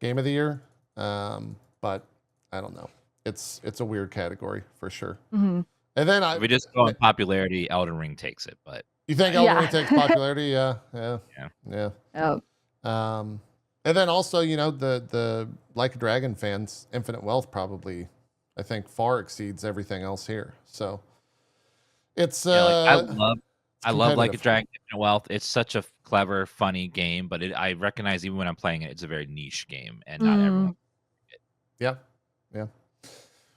Game of the Year, but I don't know. It's a weird category for sure. Mm-hmm. And then if we just go on popularity, Elden Ring takes it. But you think Elden Ring takes popularity? Yeah. And then also, you know, the Like a Dragon fans, Infinite Wealth probably, I think, far exceeds everything else here. So it's I love Like a Dragon, Infinite Wealth. It's such a clever, funny game, but I recognize even when I'm playing it, it's a very niche game, and not everyone. Yeah.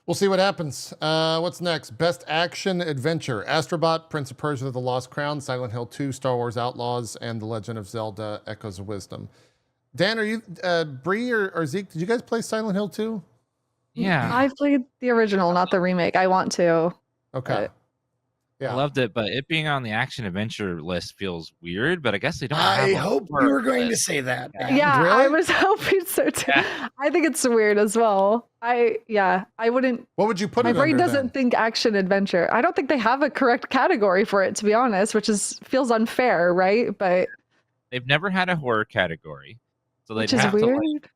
We'll see what happens. What's next? Best Action Adventure: Astrobot, Prince of Persia: The Lost Crown, Silent Hill 2, Star Wars Outlaws, and The Legend of Zelda: Echoes of Wisdom. Dan, are you Bree or Zeke? Did you guys play Silent Hill 2? Yeah, I played the original, not the remake. I want to. Okay. I loved it, but it being on the action adventure list feels weird. But I guess they don't. I hope you were going to say that. Yeah, really? I was hoping so too. Yeah. I think it's weird as well. I wouldn't. What would you put? My it brain under, doesn't then? think action adventure. I don't think they have a correct category for it, to be honest, which feels unfair, right? But they've never had a horror category, so they'd which is have weird. to like,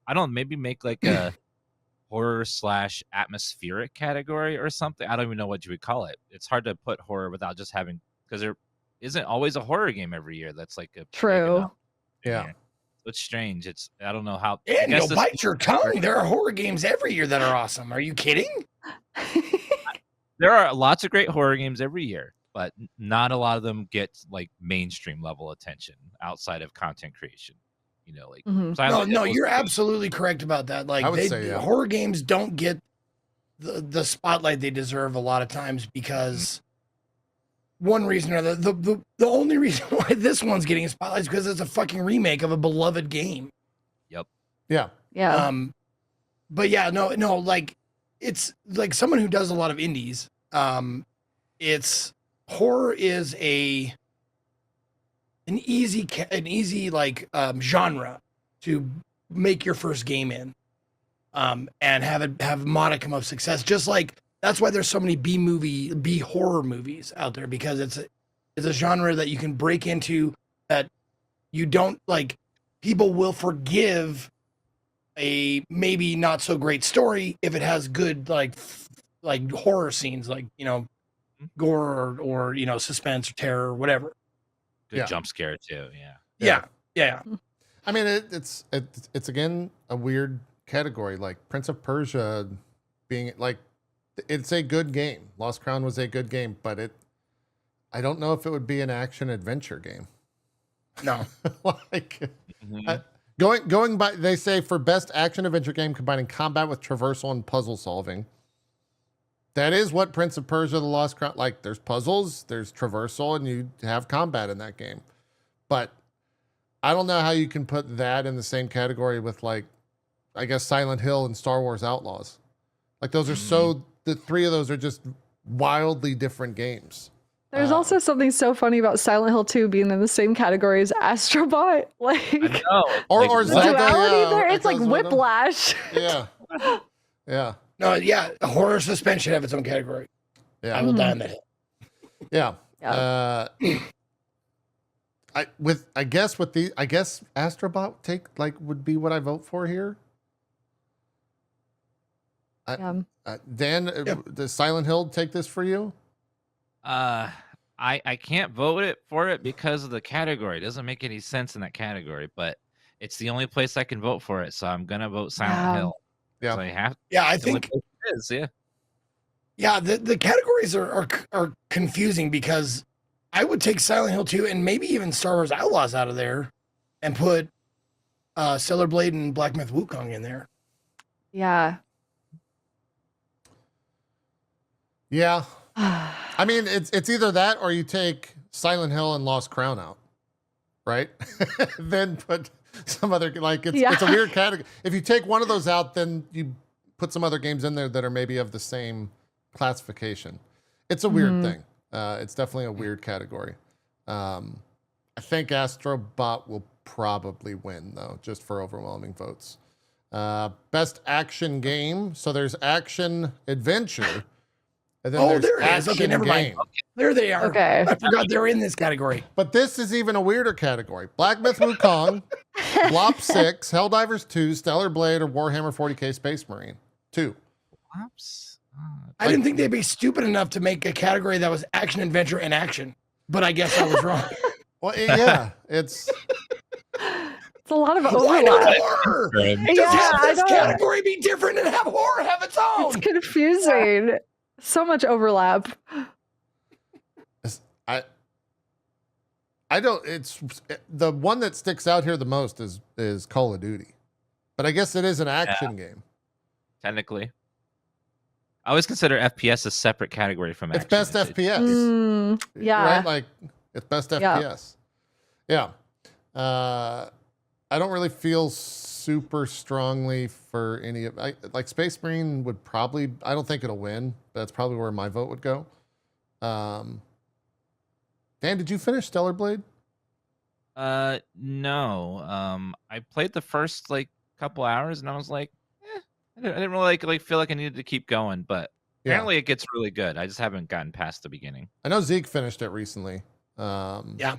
I don't maybe make like a horror / atmospheric category or something. I don't even know what you would call it. It's hard to put horror without just having, because there isn't always a horror game every year that's like a true. Yeah. it's strange. I don't know how. I And guess you'll this- bite your tongue. There are horror games every year that are awesome. Are you kidding? There are lots of great horror games every year, but not a lot of them get like mainstream level attention outside of content creation. You know, like Mhm. Silent No, Hill was you're great. absolutely correct about that. Like I would say, yeah. horror games don't get the spotlight they deserve a lot of times because one reason or the only reason why this one's getting a spotlight is because it's a fucking remake of a beloved game. Yeah. Yeah. But yeah, no, like it's like someone who does a lot of indies. It's horror is an easy like genre to make your first game in, and have modicum of success. Just like that's why there's so many B horror movies out there, because it's a genre that you can break into that you don't like. People will forgive a maybe not so great story if it has good like horror scenes, like gore or suspense or terror or whatever. Good Yeah. jump scare too. Yeah. I mean, it's again a weird category. Like Prince of Persia being like, it's a good game. Lost Crown was a good game, but I don't know if it would be an action adventure game. No. Like Mhm. going by, they say for best action adventure game combining combat with traversal and puzzle solving. That is what Prince of Persia: The Lost Crown, like there's puzzles, there's traversal, and you have combat in that game. But I don't know how you can put that in the same category with like, I guess Silent Hill and Star Wars Outlaws. Like those are the three of those are just wildly different games. There's also something so funny about Silent Hill 2 being in the same category as Astrobot. Like I know. Or Like, or the Zelda, duality yeah, there, it it's like goes with them. whiplash. Yeah. Yeah. No, yeah, horror suspense should have its own category. I Yeah. will die on that hill. Yeah. Yeah. I guess Astrobot would be what I vote for here. Dan, does Silent Hill take this for you? I can't vote for it because of the category. It doesn't make any sense in that category, but it's the only place I can vote for it, so I'm gonna vote Silent Yeah. Hill. Yeah. So I have. Yeah, I it's the only think place it is. Yeah. yeah, the categories are confusing because I would take Silent Hill 2 and maybe even Star Wars Outlaws out of there and put Stellar Blade and Black Myth Wukong in there. Yeah. Yeah. I mean, it's either that or you take Silent Hill and Lost Crown out, right? Then put some other it's a weird category. If you take one of those out, then you put some other games in there that are maybe of the same classification. It's a weird thing. It's definitely a weird category. I think Astrobot will probably win though, just for overwhelming votes. Best action game. So there's action adventure. And then There it is. Okay, action never mind. game. There they are. Okay. I forgot they were in this category. But this is even a weirder category. Black Myth Wukong, Blop 6, Helldivers 2, Stellar Blade, or Warhammer 40k Space Marine 2. Whoops. I didn't think they'd be stupid enough to make a category that was action, adventure, and action. But I guess I was wrong. Well, yeah, it's It's a lot of Why not overlap. horror? Good. Just Yeah, have I this know. category be different and have horror have its own. It's confusing. So much overlap. I don't. It's the one that sticks out here the most is Call of Duty, but I guess it is an action game. Technically, I always consider FPS a separate category from It's action. best FPS. Yeah. Right? Like it's best FPS. Yeah. I don't really feel super strongly for any of like Space Marine would probably. I don't think it'll win. But that's probably where my vote would go. Dan, did you finish Stellar Blade? No. I played the first couple hours and I was like, I didn't really feel like I needed to keep going, but Yeah. apparently it gets really good. I just haven't gotten past the beginning. I know Zeke finished it recently. Yeah.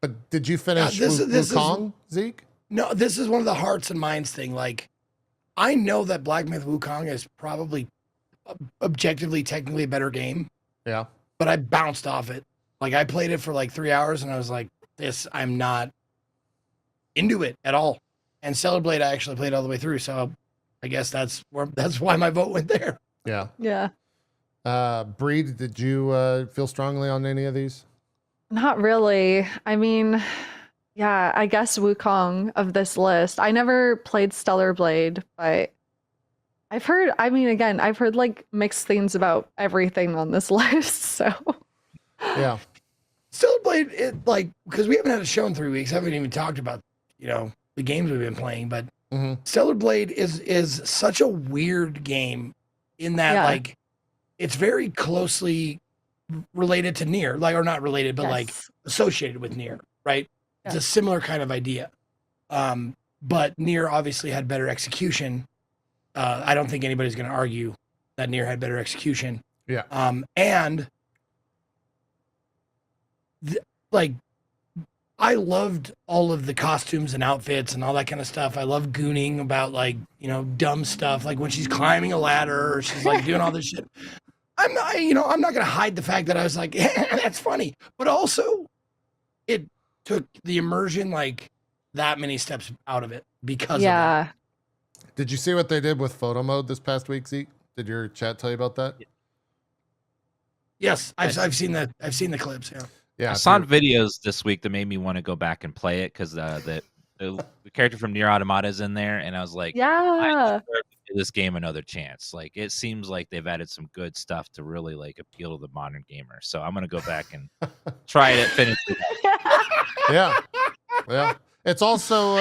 But did you finish this is- Wukong, Zeke? No, this is one of the hearts and minds thing. Like, I know that Black Myth Wukong is probably objectively, technically a better game, Yeah. but I bounced off it. Like, I played it for 3 hours and I was like, I'm not into it at all. And Stellar Blade, I actually played all the way through, so I guess that's why my vote went there. Yeah. Yeah. Breed, did you feel strongly on any of these? Not really. I mean, yeah, I guess Wukong of this list. I never played Stellar Blade, but I've heard, again, I've heard like mixed things about everything on this list. So, Yeah. Stellar Blade, because we haven't had a show in 3 weeks, haven't even talked about, the games we've been playing, but Stellar Blade is such a weird game in that, like, it's very closely related to Nier, or not related, but like associated with Nier, right? It's a similar kind of idea. But Nier obviously had better execution. I don't think anybody's going to argue that Nier had better execution. Yeah. And I loved all of the costumes and outfits and all that kind of stuff. I love gooning about dumb stuff, like when she's climbing a ladder or she's like doing all this shit. I'm not going to hide the fact that I was like, that's funny, but also it took the immersion like that many steps out of it because of that. Did you see what they did with photo mode this past week, Zeke? Did your chat tell you about that? Yes, I've seen that. I've seen the clips. I saw videos this week that made me want to go back and play it because the character from Nier Automata is in there, and I was like, I deserve to give this game another chance. Like, it seems like they've added some good stuff to really like appeal to the modern gamer. So I'm gonna go back and try it, finish it. Yeah. It's also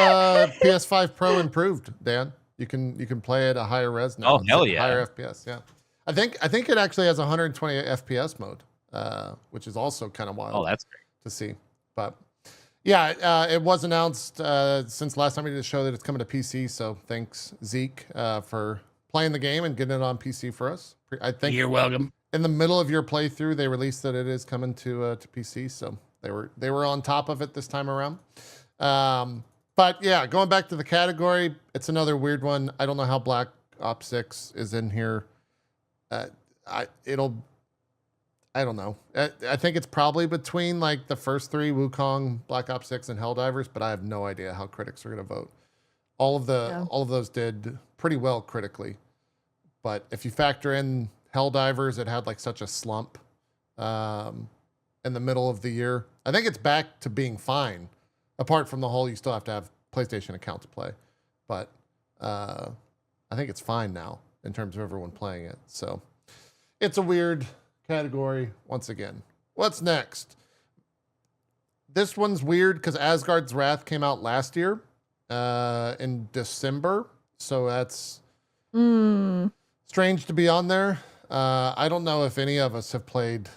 PS5 Pro improved, Dan. You can play it at a higher res now. Oh, hell yeah. Higher FPS, yeah. I think it actually has 120 FPS mode, which is also kind of wild. Oh, that's great to see. But yeah, it was announced since last time we did a show that it's coming to PC. So thanks, Zeke, for playing the game and getting it on PC for us. I think you're welcome. In the middle of your playthrough, they released that it is coming to PC. So they were on top of it this time around. But yeah, going back to the category, it's another weird one. I don't know how Black Ops 6 is in here. I don't know. I think it's probably between like the first three, Wukong, Black Ops 6, and Helldivers, but I have no idea how critics are going to vote. All of those did pretty well critically. But if you factor in Helldivers, it had like such a slump in the middle of the year. I think it's back to being fine. Apart from the whole, you still have to have PlayStation account to play. But I think it's fine now in terms of everyone playing it. So it's a weird category once again. What's next? This one's weird because Asgard's Wrath came out last year in December. So that's strange to be on there. I don't know if any of us have played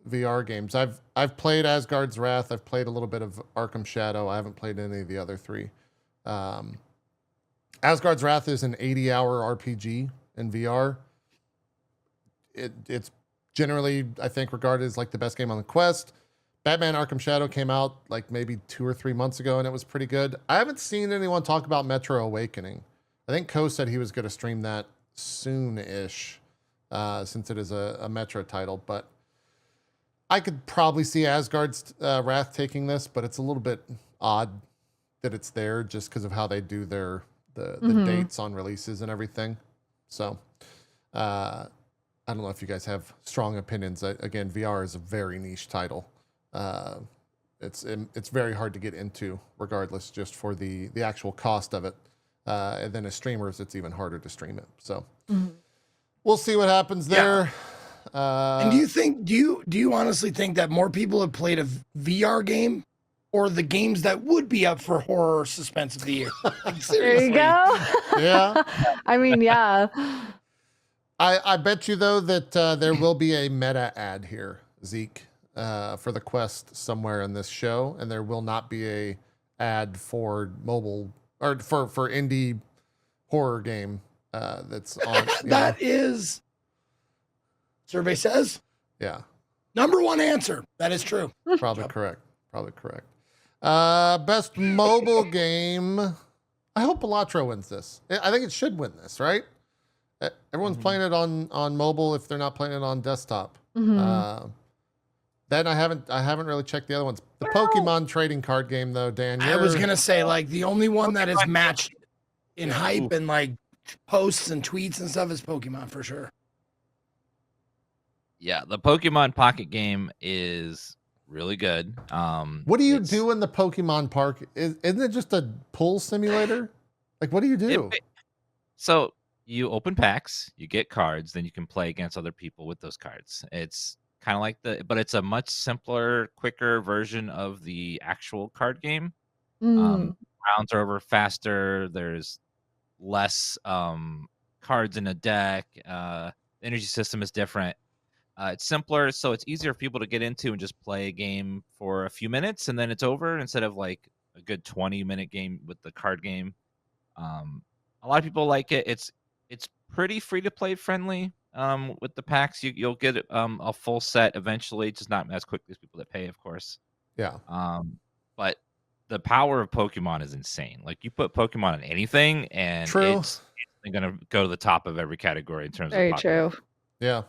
VR games. I've played Asgard's Wrath. I've played a little bit of Arkham Shadow. I haven't played any of the other three. Asgard's Wrath is an 80-hour RPG in VR. It's generally, I think, regarded as like the best game on the Quest. Batman Arkham Shadow came out like maybe 2 or 3 months ago, and it was pretty good. I haven't seen anyone talk about Metro Awakening. I think Ko said he was going to stream that soon-ish, since it is a Metro title, but I could probably see Asgard's Wrath taking this, but it's a little bit odd that it's there just because of how they do the dates on releases and everything. So I don't know if you guys have strong opinions. Again, VR is a very niche title. It's very hard to get into, regardless, just for the actual cost of it. And then as streamers, it's even harder to stream it. So we'll see what happens there. And do you honestly think that more people have played a VR game or the games that would be up for horror or suspense of the year? Like, there you go. Yeah. I mean, yeah. I bet you, though, that there will be a meta ad here, Zeke, for the Quest somewhere in this show, and there will not be a ad for mobile or for indie horror game that's on. That is, survey says. Yeah. Number one answer. That is true. Probably correct. Best mobile game. I hope Elatro wins this. I think it should win this, right? Everyone's playing it on mobile if they're not playing it on desktop. Then I haven't really checked the other ones. The Pokemon trading card game though, Dan. I was you're- gonna say like the only one that is matched in hype and like posts and tweets and stuff is Pokemon for sure. Yeah, the Pokemon Pocket game is really good. What do you it's- do in the Pokemon Park? Isn't it just a pull simulator? Like, what do you do? So you open packs, you get cards, then you can play against other people with those cards. It's kind of like but it's a much simpler, quicker version of the actual card game. Rounds are over faster. There's less cards in a deck. The energy system is different. It's simpler, so it's easier for people to get into and just play a game for a few minutes and then it's over instead of like a good 20-minute game with the card game. A lot of people like it. It's pretty free to play friendly. With the packs, you'll get a full set eventually, just not as quickly as people that pay, of course. Yeah. But the power of Pokemon is insane. Like you put Pokemon on anything, and True. it's gonna go to the top of every category in terms Very of popularity. true. Yeah.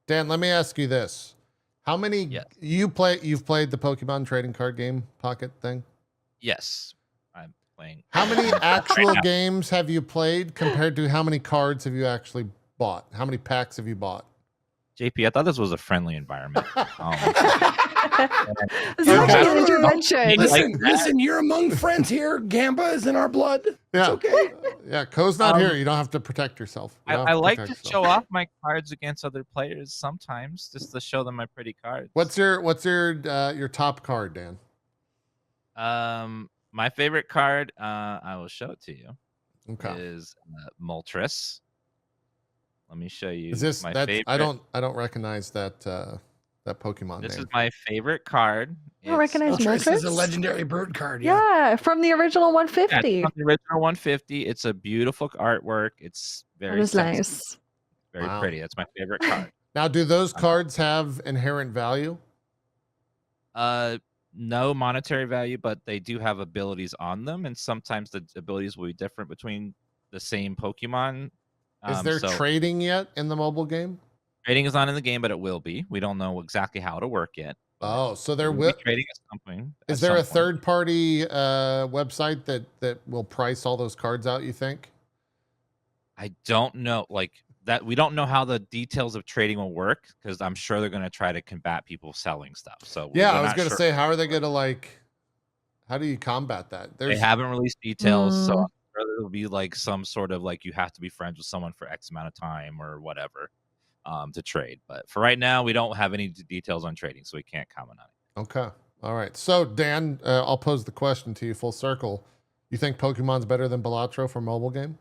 Dan, let me ask you this. How many Yes. you've played the Pokemon trading card game Pocket thing? Yes, I'm playing. How many actual now. games have you played compared to how many cards have you actually bought? How many packs have you bought? JP, I thought this was a friendly environment. This is actually an Okay. intervention. Listen, you're among friends here. Gamba is in our blood. Yeah. It's okay. Yeah, Ko's not here. You don't have to protect yourself. You don't I have like protect to yourself. show off my cards against other players sometimes, just to show them my pretty cards. What's your top card, Dan? My favorite card, I will show it to you, Okay. is Moltres. Let me show you. Is this my that's favorite? I don't recognize that Pokemon This name. is my favorite card. You don't recognize Moltres is a Moltres? legendary bird card. Yeah. Yeah, from the original Yeah, 150. it's from the original 150. It's a beautiful artwork. It's That very was sexy, nice. very Wow. pretty. That's my favorite card. Now, do those cards have inherent value? No monetary value, but they do have abilities on them, and sometimes the abilities will be different between the same Pokemon. Is there so trading yet in the mobile game? trading is not in the game, but it will be. We don't know exactly how it'll work yet. but Oh, so there we'll will. be trading at some point. Is at there some a point. third-party website that will price all those cards out? You think? I don't know. Like that, we don't know how the details of trading will work because I'm sure they're going to try to combat people selling stuff. So Yeah, we're I was not gonna sure. say, how are they gonna how do you combat that? They haven't released details, so Mm. I'm sure there'll be like some sort of like you have to be friends with someone for X amount of time or whatever to trade. But for right now, we don't have any details on trading, so we can't comment on it. Okay. All right. So Dan, I'll pose the question to you full circle. You think Pokemon's better than Balatro for mobile game?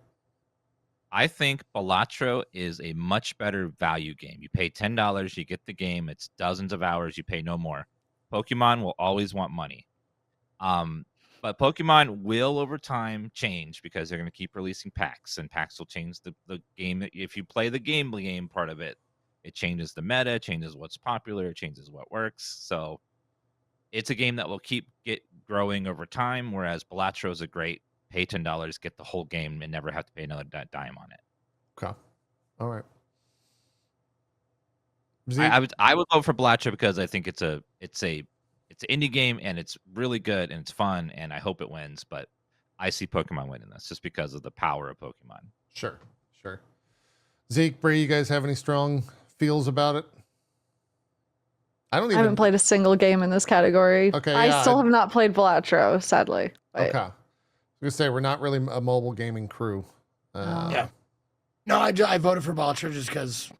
I think Balatro is a much better value game. You pay $10, you get the game. It's dozens of hours. You pay no more. Pokemon will always want money. But Pokemon will over time change because they're going to keep releasing packs, and packs will change the game. If you play the game part of it, it changes the meta, changes what's popular, it changes what works. So it's a game that will keep growing over time, whereas Balatro is a great pay $10, get the whole game, and never have to pay another dime on it. Okay. All right. I would go for Balatro because I think it's an indie game and it's really good and it's fun and I hope it wins, but I see Pokemon winning this just because of the power of Pokemon. Sure. Zeke, Bree, you guys have any strong feels about it? I don't I even haven't played a single game in this category. Okay, I yeah, still have not played Balatro, sadly. But Okay. I was gonna say we're not really a mobile gaming crew. Yeah. No, I voted for Balatro just because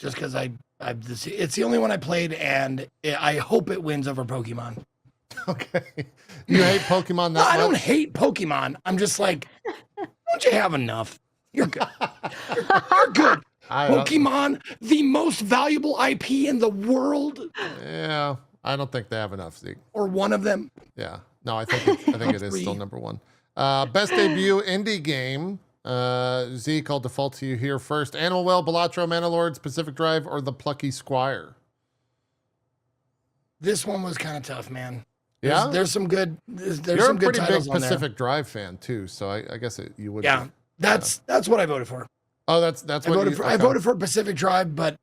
it's the only one I played, and I hope it wins over Pokemon. Okay. You hate Pokemon No, that I don't much? hate Pokemon. I'm just like, don't you have enough? You're good. You're good. I don't- Pokemon, the most valuable IP in the world, Yeah, I don't think they have enough, Zeke. or one of them. Yeah. No, I think it is still Three. number one. Best debut indie game. Zeke, I'll default to you here first. Animal Well, Balatro, Manalords, Pacific Drive, or The Plucky Squire? This one was kind of tough, man. Yeah? There's some good. There's You're some a good pretty big titles on there. Pacific Drive fan, too, so I guess you would Yeah, be. that's what I voted for. Oh, that's I what voted you, for. I okay. voted for Pacific Drive, but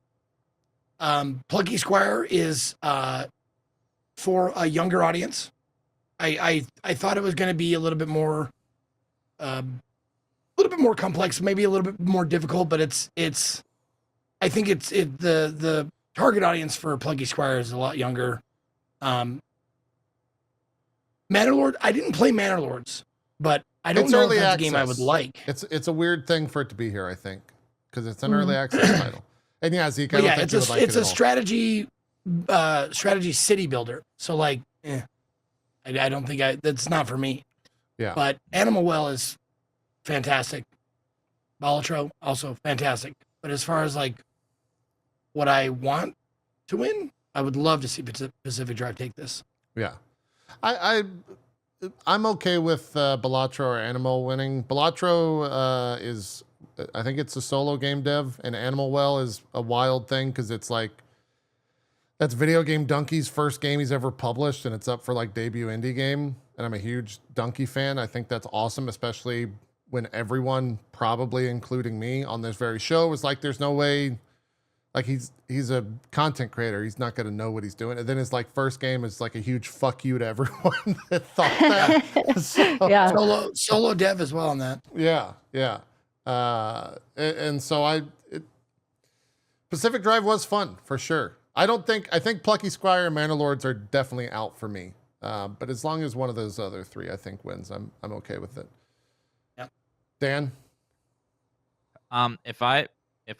Plucky Squire is for a younger audience. I thought it was going to be a little bit more complex, maybe a little bit more difficult, but I think the target audience for Plucky Squire is a lot younger. Manor Lord, I didn't play Manor Lords, but I don't It's know if early that's a game I would access. like. It's a weird thing for it to be here, I think, because it's an early access title. And yeah, Zeke, I But don't yeah, think you would like it's it a at all. strategy city builder. So like, I don't think that's not for me. Yeah. But Animal Well is fantastic. Balatro also fantastic. But as far as like what I want to win, I would love to see Pacific Drive take this. Yeah. I'm okay with Balatro or Animal winning. Balatro is, I think it's a solo game dev, and Animal Well is a wild thing because it's like, that's Video Game Donkey's first game he's ever published, and it's up for like debut indie game. And I'm a huge Donkey fan. I think that's awesome, especially when everyone, probably including me on this very show, was like, there's no way, like he's a content creator, he's not going to know what he's doing. And then his like first game is like a huge fuck you to everyone that thought that. So, Yeah. Solo dev as well on that. yeah. And so Pacific Drive was fun for sure. I think Plucky Squire and Manor Lords are definitely out for me. But as long as one of those other three, I think, wins, I'm okay with it. Yeah. Dan? If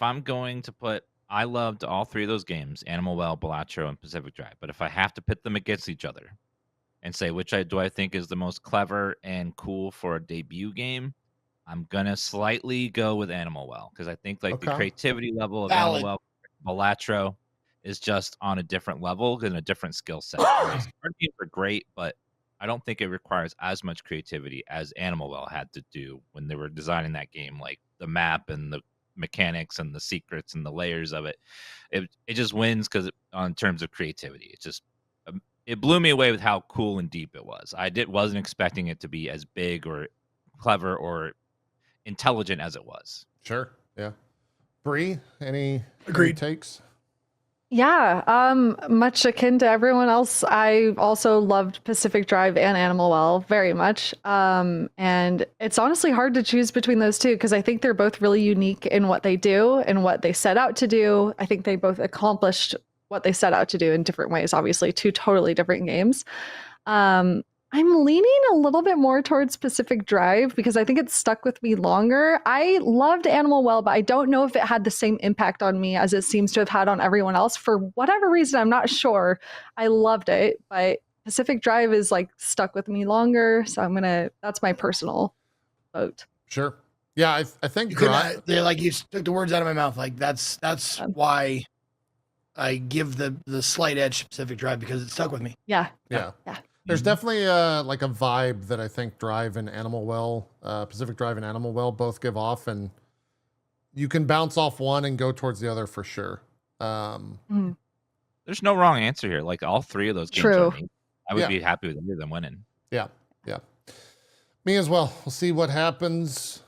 I'm going to put, I loved all three of those games, Animal Well, Balatro, and Pacific Drive. But if I have to pit them against each other and say which do I think is the most clever and cool for a debut game, I'm gonna slightly go with Animal Well because I think like the Okay. creativity level of Valid. Animal Well, Balatro is just on a different level and a different skill set. Whereas card games are great, but I don't think it requires as much creativity as Animal Well had to do when they were designing that game, like the map and the mechanics and the secrets and the layers of it. It just wins because on terms of creativity, it just it blew me away with how cool and deep it was. Wasn't expecting it to be as big or clever or intelligent as it was. Sure. Yeah. Bree, any Agreed. takes? Yeah, much akin to everyone else, I also loved Pacific Drive and Animal Well very much. And it's honestly hard to choose between those two because I think they're both really unique in what they do and what they set out to do. I think they both accomplished what they set out to do in different ways, obviously, two totally different games. I'm leaning a little bit more towards Pacific Drive because I think it stuck with me longer. I loved Animal Well, but I don't know if it had the same impact on me as it seems to have had on everyone else. For whatever reason, I'm not sure. I loved it, but Pacific Drive is like stuck with me longer. So that's my personal vote. Sure. Yeah, I think They're like, you took the words out of my mouth. Like that's why I give the slight edge to Pacific Drive because it stuck with me. Yeah. There's definitely like a vibe that I think Drive and Animal Well, Pacific Drive and Animal Well both give off, and you can bounce off one and go towards the other for sure. There's no wrong answer here. Like all three of those games True. are amazing. I would be happy with either of them winning. Yeah. Me as well. We'll see what happens.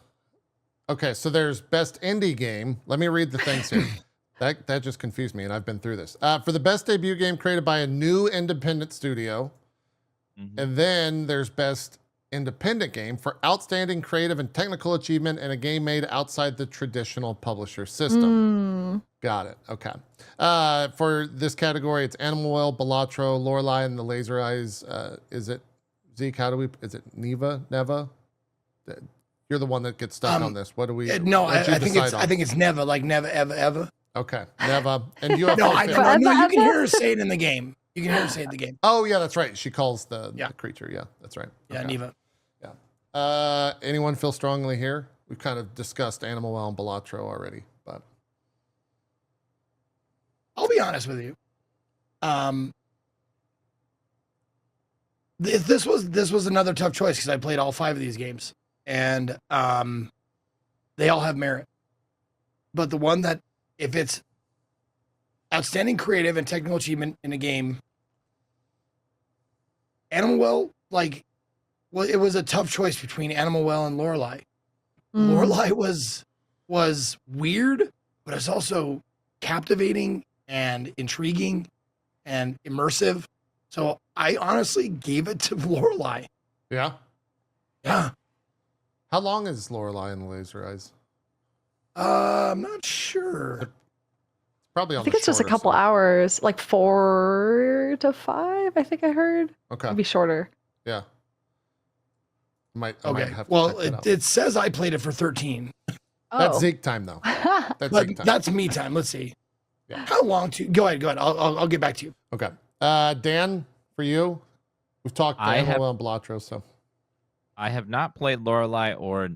Okay, so there's best indie game. Let me read the things here. That just confused me, and I've been through this. For the best debut game created by a new independent studio. Mhm. And then there's best independent game for outstanding creative and technical achievement in a game made outside the traditional publisher system. Got it. Okay. For this category, it's Animal Well, Balatro, Lorelei, and the Laser Eyes. Is it Zeke? Is it Neva? You're the one that gets stuck on this. What do we? No, I what'd you think decide on? I think it's never, like never, ever, ever. Okay, Neva. And you have No, to I pick- know. You can hear her say it in the game. You can hear her say it in the game. Oh yeah, that's right. She calls the Yeah. creature. Yeah, that's right. Yeah, Okay. Neva. Anyone feel strongly here? We've kind of discussed Animal Well and Balatro already, but I'll be honest with you. This was another tough choice because I played all 5 of these games, and they all have merit. But the one that, if it's outstanding creative and technical achievement in a game, Animal Well, it was a tough choice between Animal Well and Lorelei. Lorelei was weird, but it's also captivating and intriguing and immersive. So I honestly gave it to Lorelei. Yeah. Yeah. How long is Lorelei and the Laser Eyes? I'm not sure. Probably on I think the it's just a shorter couple side. hours, like 4 to 5. I think I heard. Okay. Maybe shorter. Yeah. I might Okay. have to Well, check that out. it says I played it for 13. That's Oh. Zeke time though. That's But Zeke time. that's me time. Let's see. Yeah. How long to go ahead. I'll get back to you. Okay. Dan, for you, we've talked I have- MOL and Belatro, so I have not played Lorelei or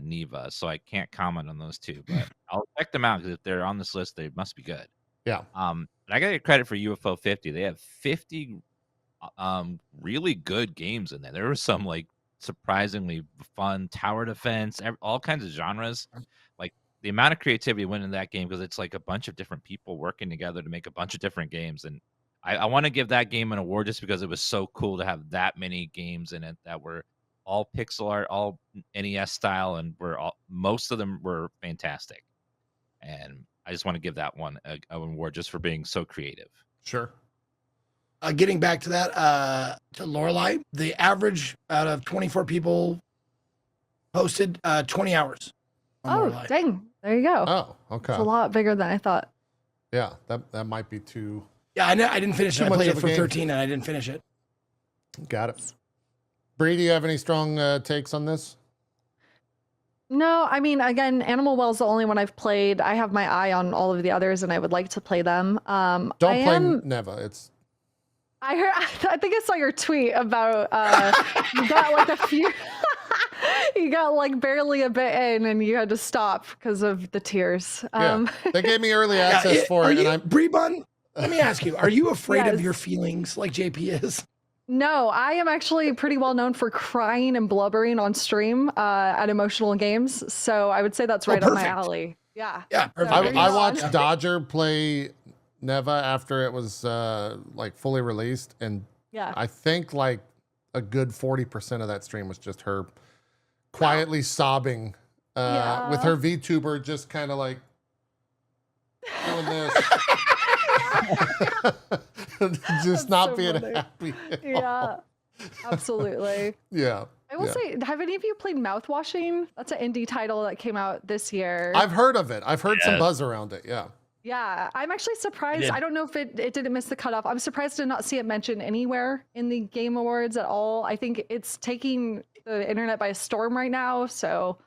Neva, so I can't comment on those two. But I'll check them out because if they're on this list, they must be good. yeah. But I got to get credit for UFO 50. They have 50 really good games in there. There were some like surprisingly fun tower defense, all kinds of genres. Like the amount of creativity went in that game because it's like a bunch of different people working together to make a bunch of different games. And I want to give that game an award just because it was so cool to have that many games in it that were all pixel art, all NES style, and most of them were fantastic. And I just want to give that one an award just for being so creative. Sure. Getting back to that, to Lorelei, the average out of 24 people posted 20 hours. on Oh, Lorelei. dang. There you go. Oh, okay. It's a lot bigger than I thought. Yeah, that might be too. Yeah, I didn't finish Too it. I much played of it a for game. 13 and I didn't finish it. Got it. Bree, do you have any strong takes on this? No, I mean, again, Animal Well's the only one I've played. I have my eye on all of the others, and I would like to play them. Don't I play am- Neva. It's I heard. I think I saw your tweet about you got like a few. You got like barely a bit in, and you had to stop because of the tears. they gave me early access for it, and I'm Bree Bun, let me ask you, are you afraid of Yes. your feelings like JP is? No, I am actually pretty well known for crying and blubbering on stream at emotional games. So I would say that's right up my perfect. alley. Yeah. Yeah, perfect. So I there you go. watched Dodger play Neva after it was like fully released, and Yeah. I think like a good 40% of that stream was just her quietly sobbing with her VTuber just kind of like doing this. Just That's not so being funny. happy. at Yeah. all. Absolutely. Yeah. I will say, have any of you played Mouthwashing? That's an indie title that came out this year. I've heard of it. I've heard some Yes. buzz around it. Yeah. Yeah, I'm actually surprised. did. I don't know if it didn't miss the cutoff. I'm surprised to not see it mentioned anywhere in the Game Awards at all. I think it's taking the internet by storm right now. So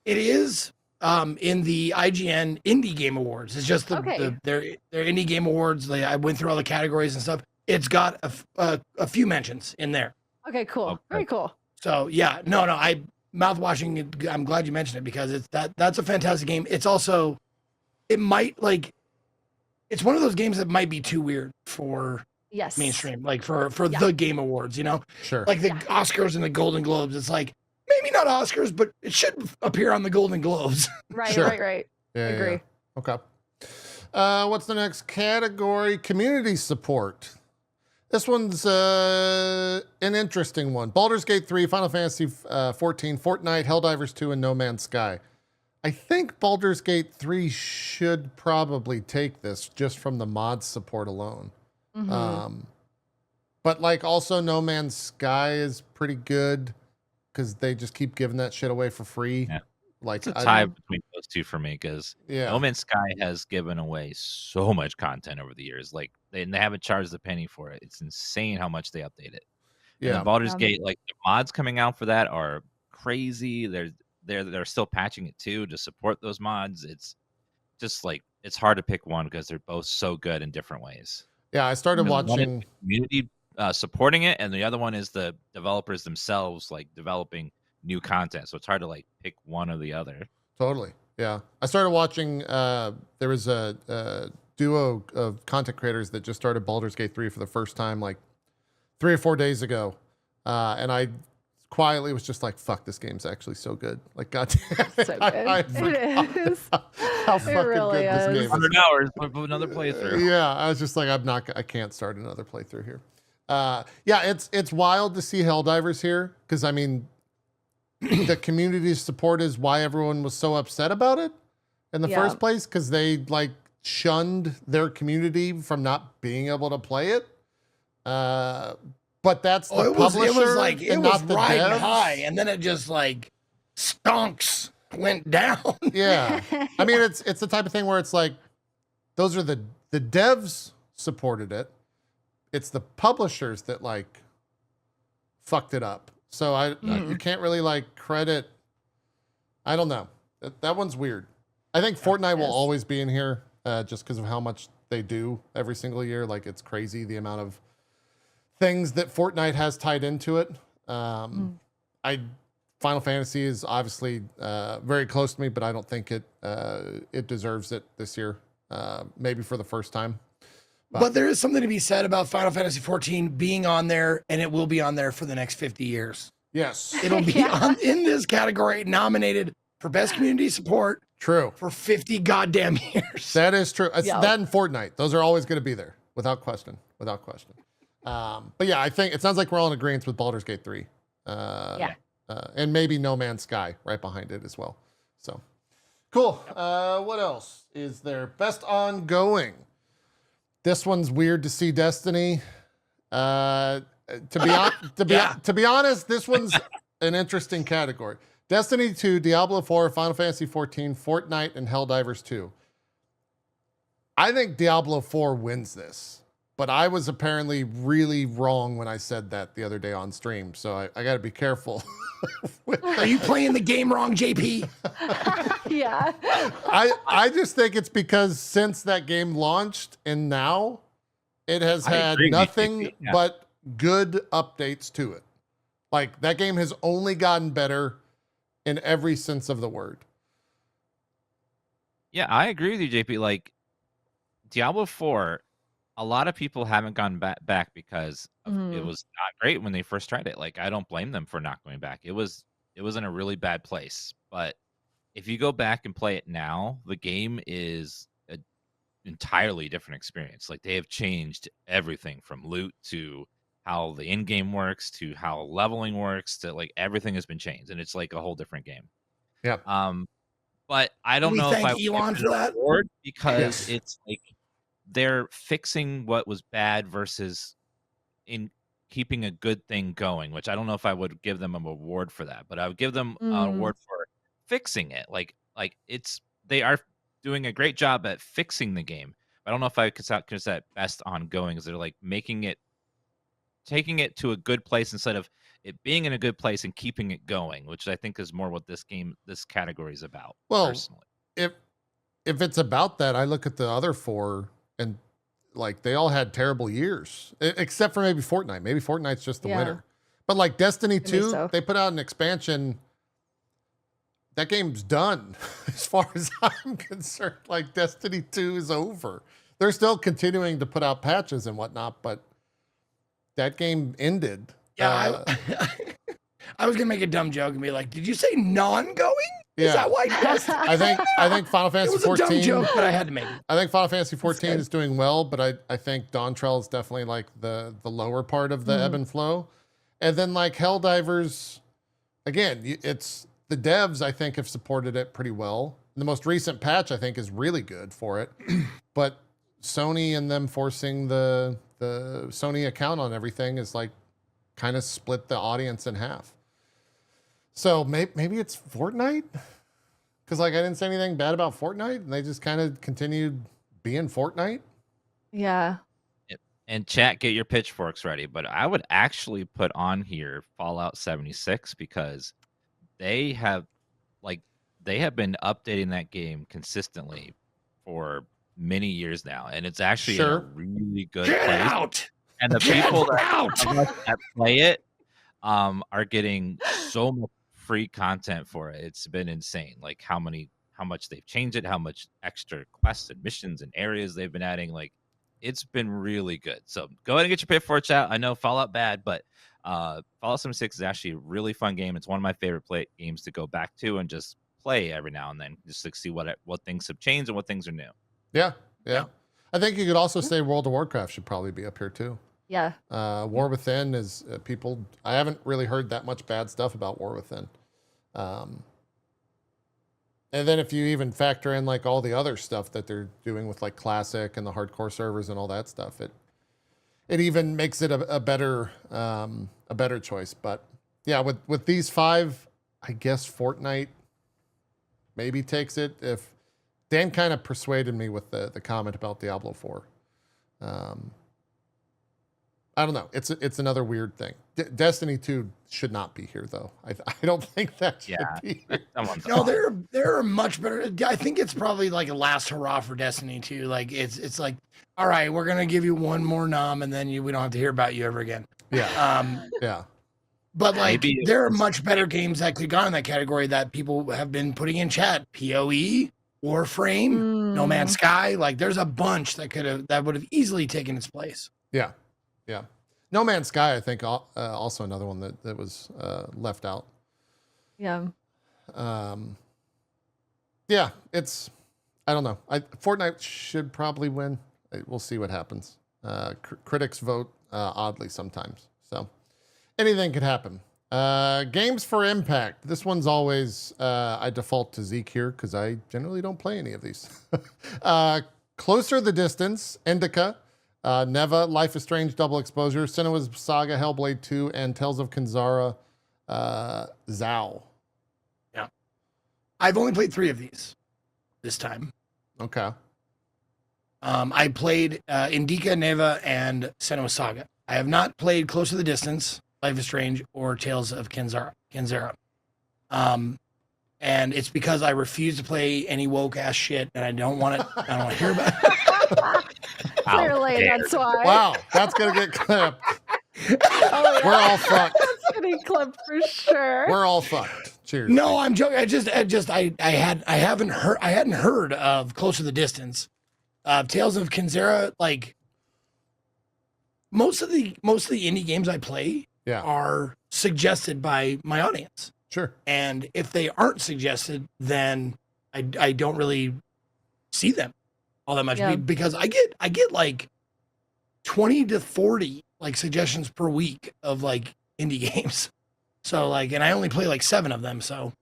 It is in the IGN Indie Game Awards. It's just Okay. their Indie Game Awards. I went through all the categories and stuff. It's got a few mentions in there. okay, cool, Okay. very cool. So yeah, no, Mouthwashing. I'm glad you mentioned it because that's a fantastic game. It's also, it might it's one of those games that might be too weird for Yes, mainstream, like for Yeah. the Game Awards. You know, Sure. like the Yeah. Oscars and the Golden Globes. It's like maybe not Oscars, but it should appear on the Golden Globes. Right, Sure. right. Yeah, yeah, Agree. yeah. Okay. What's the next category? Community support. This one's an interesting one. Baldur's Gate 3, Final Fantasy 14, Fortnite, Helldivers 2, and No Man's Sky. I think Baldur's Gate 3 should probably take this just from the mod support alone. Mhm. But like also No Man's Sky is pretty good because they just keep giving that shit away for free. Yeah. Like It's a I tie don't- between those two for me because yeah. No Man's Sky has given away so much content over the years. Like they haven't charged a penny for it. It's insane how much they update it. And Yeah. then Baldur's Yeah. Gate, like the mods coming out for that are crazy. They're still patching it too to support those mods. It's just like it's hard to pick one because they're both so good in different ways. Yeah, I started Because one is watching. the community supporting it, and the other one is the developers themselves like developing new content. So it's hard to like pick one or the other. Totally. Yeah. I started watching, there was a duo of content creators that just started Baldur's Gate 3 for the first time like 3 or 4 days ago. And I quietly was just like, fuck, this game's actually so good. Like, goddamn. So good. It is. How fucking really good this is. game is. 100 hours for another playthrough. Yeah. I was just like, I can't start another playthrough here. Yeah, it's wild to see Helldivers here. Cause I mean, the community support is why everyone was so upset about it in the Yeah. first place. Cause they like shunned their community from not being able to play it. But that's the publisher. It was like, it and was not the riding devs. high, and then it just like stonks went down. Yeah. I mean, it's the type of thing where it's like, those are the devs supported it. It's the publishers that like fucked it up. So you can't really like credit. I don't know. That one's weird. I think Fortnite will always be in here just because of how much they do every single year. Like, it's crazy the amount of things that Fortnite has tied into it. Final Fantasy is obviously very close to me, but I don't think it deserves it this year. Maybe for the first time. But there is something to be said about Final Fantasy 14 being on there, and it will be on there for the next 50 years. Yes. It'll be in this category, nominated for best community support. True. For 50 goddamn years. That is true. That and Fortnite. Those are always going to be there, without question. Without question. But yeah, I think it sounds like we're all in agreement with Baldur's Gate 3. And maybe No Man's Sky right behind it as well. So, cool. What else is there? Best ongoing. This one's weird to see Destiny. To be honest, this one's an interesting category. Destiny 2, Diablo 4, Final Fantasy 14, Fortnite, and Helldivers 2. I think Diablo 4 wins this, but I was apparently really wrong when I said that the other day on stream, so I got to be careful. Are you playing the game wrong, JP? Yeah. I just think it's because since that game launched and now it has had nothing but good updates to it. Like, that game has only gotten better in every sense of the word. Yeah, I agree with you, JP. Like, Diablo 4, a lot of people haven't gone back because it was not great when they first tried it. Like, I don't blame them for not going back. It was in a really bad place. But if you go back and play it now, the game is an entirely different experience. Like, they have changed everything from loot to how the in-game works to how leveling works to, like, everything has been changed, and it's like a whole different game. Yeah. But I don't know if I would Elon give for that award because it's like they're fixing what was bad versus in keeping a good thing going, which I don't know if I would give them an award for that, but I would give them an award for fixing it. Like they are doing a great job at fixing the game. I don't know if I could consider that best ongoing, because they're like taking it to a good place instead of it being in a good place and keeping it going, which I think is more what this category is about. Well, personally, if it's about that, I look at the other four and like they all had terrible years, except for maybe Fortnite. Maybe Fortnite's just the winner. But like Destiny 2, they put out an expansion. That game's done as far as I'm concerned. Like, Destiny 2 is over. They're still continuing to put out patches and whatnot, but that game ended. Yeah, I was gonna make a dumb joke and be like, "Did you say non-going? Yeah. Is that why?" I think Final Fantasy 14. It was a dumb joke, but I had to make it. I think Final Fantasy 14 is doing well, but I think Dawntrail is definitely like the lower part of the ebb and flow. And then like Helldivers, again, it's the devs I think have supported it pretty well. The most recent patch I think is really good for it, but Sony and them forcing the Sony account on everything is like kind of split the audience in half. So maybe it's Fortnite, because like I didn't say anything bad about Fortnite, and they just kind of continued being Fortnite. Yeah. And chat, get your pitchforks ready. But I would actually put on here Fallout 76, because they have been updating that game consistently for many years now, and it's actually in a really good place. And the people that play it are getting so much free content for it. It's been insane. Like how much they've changed it, how much extra quests and missions and areas they've been adding. Like, it's been really good. So go ahead and get your pitchforks out. I know Fallout bad, but Fallout 76 is actually a really fun game. It's one of my favorite games to go back to and just play every now and then, just to see what things have changed and what things are new. Yeah. I think you could also say World of Warcraft should probably be up here too. Yeah. War Within is people. I haven't really heard that much bad stuff about War Within. And then if you even factor in like all the other stuff that they're doing with like classic and the hardcore servers and all that stuff, it even makes it a better choice. But yeah, with these 5, I guess Fortnite maybe takes it. If Dan kind of persuaded me with the comment about Diablo 4. I don't know. It's another weird thing. Destiny 2 should not be here though. I don't think that should be here. No, there are much better. I think it's probably like a last hurrah for Destiny 2. Like it's like, all right, we're gonna give you one more nom, and then we don't have to hear about you ever again. Yeah. Yeah. But like, there are much better games that could go in that category that people have been putting in chat. PoE, Warframe, No Man's Sky. Like, there's a bunch that would have easily taken its place. Yeah. Yeah. No Man's Sky, I think, also another one that was left out. Yeah. Yeah, I don't know. Fortnite should probably win. We'll see what happens. Critics vote oddly sometimes. So anything could happen. Games for Impact. This one's always, I default to Zeke here because I generally don't play any of these. Closer the Distance, Indica, Neva, Life is Strange, Double Exposure, Senua's Saga, Hellblade 2, and Tales of Kenzara, Zao. Yeah. I've only played 3 of these this time. Okay. I played Indica, Neva, and Senua's Saga. I have not played Closer the Distance, Life is Strange, or Tales of Kenzara. And it's because I refuse to play any woke ass shit, and I don't want to hear about it. Clearly, that's why. Wow, that's gonna get clipped. Oh, yeah. We're all fucked. That's getting clipped for sure. We're all fucked. Cheers. No, I'm joking. I hadn't heard of Closer to the Distance. Tales of Kenzara, like most of the indie games I play are suggested by my audience. Sure. And if they aren't suggested, then I don't really see them all that much because I get like 20 to 40 like suggestions per week of like indie games. So like, and I only play like 7 of them. So,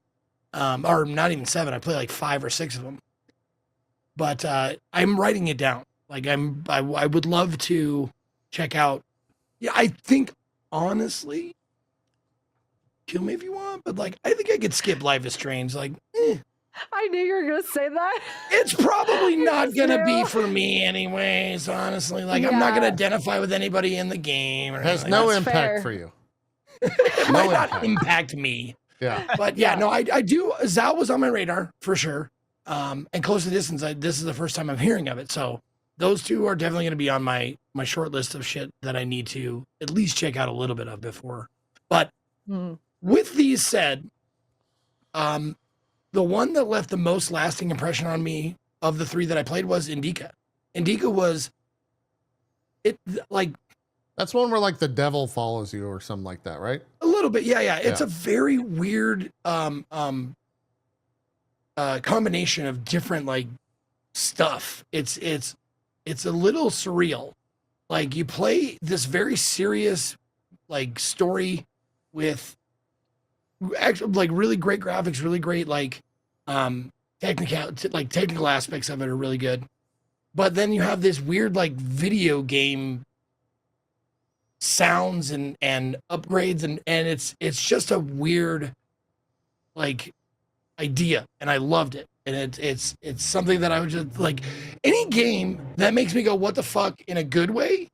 or not even 7. I play like 5 or 6 of them. But I'm writing it down. Like I would love to check out. Yeah, I think honestly, kill me if you want, but like I think I could skip Life is Strange. Like, I knew you were gonna say that. It's probably not gonna be for me anyways. Honestly, like I'm not gonna identify with anybody in the game. Or has anything. no That's impact fair. for you. It might not impact me. Yeah. But yeah, no, I do. Zao was on my radar for sure. And Close to Distance, this is the first time I'm hearing of it. So those 2 are definitely going to be on my short list of shit that I need to at least check out a little bit of before. But with these said, the one that left the most lasting impression on me of the 3 that I played was Indica. Indica was like, that's one where like the devil follows you or something like that, right? a little bit. Yeah. It's a very weird combination of different like stuff. It's a little surreal. Like you play this very serious like story with actually like really great graphics, really great like technical aspects of it are really good. But then you have this weird like video game sounds and upgrades and it's just a weird like idea, and I loved it. And it's something that I would just like, any game that makes me go what the fuck in a good way.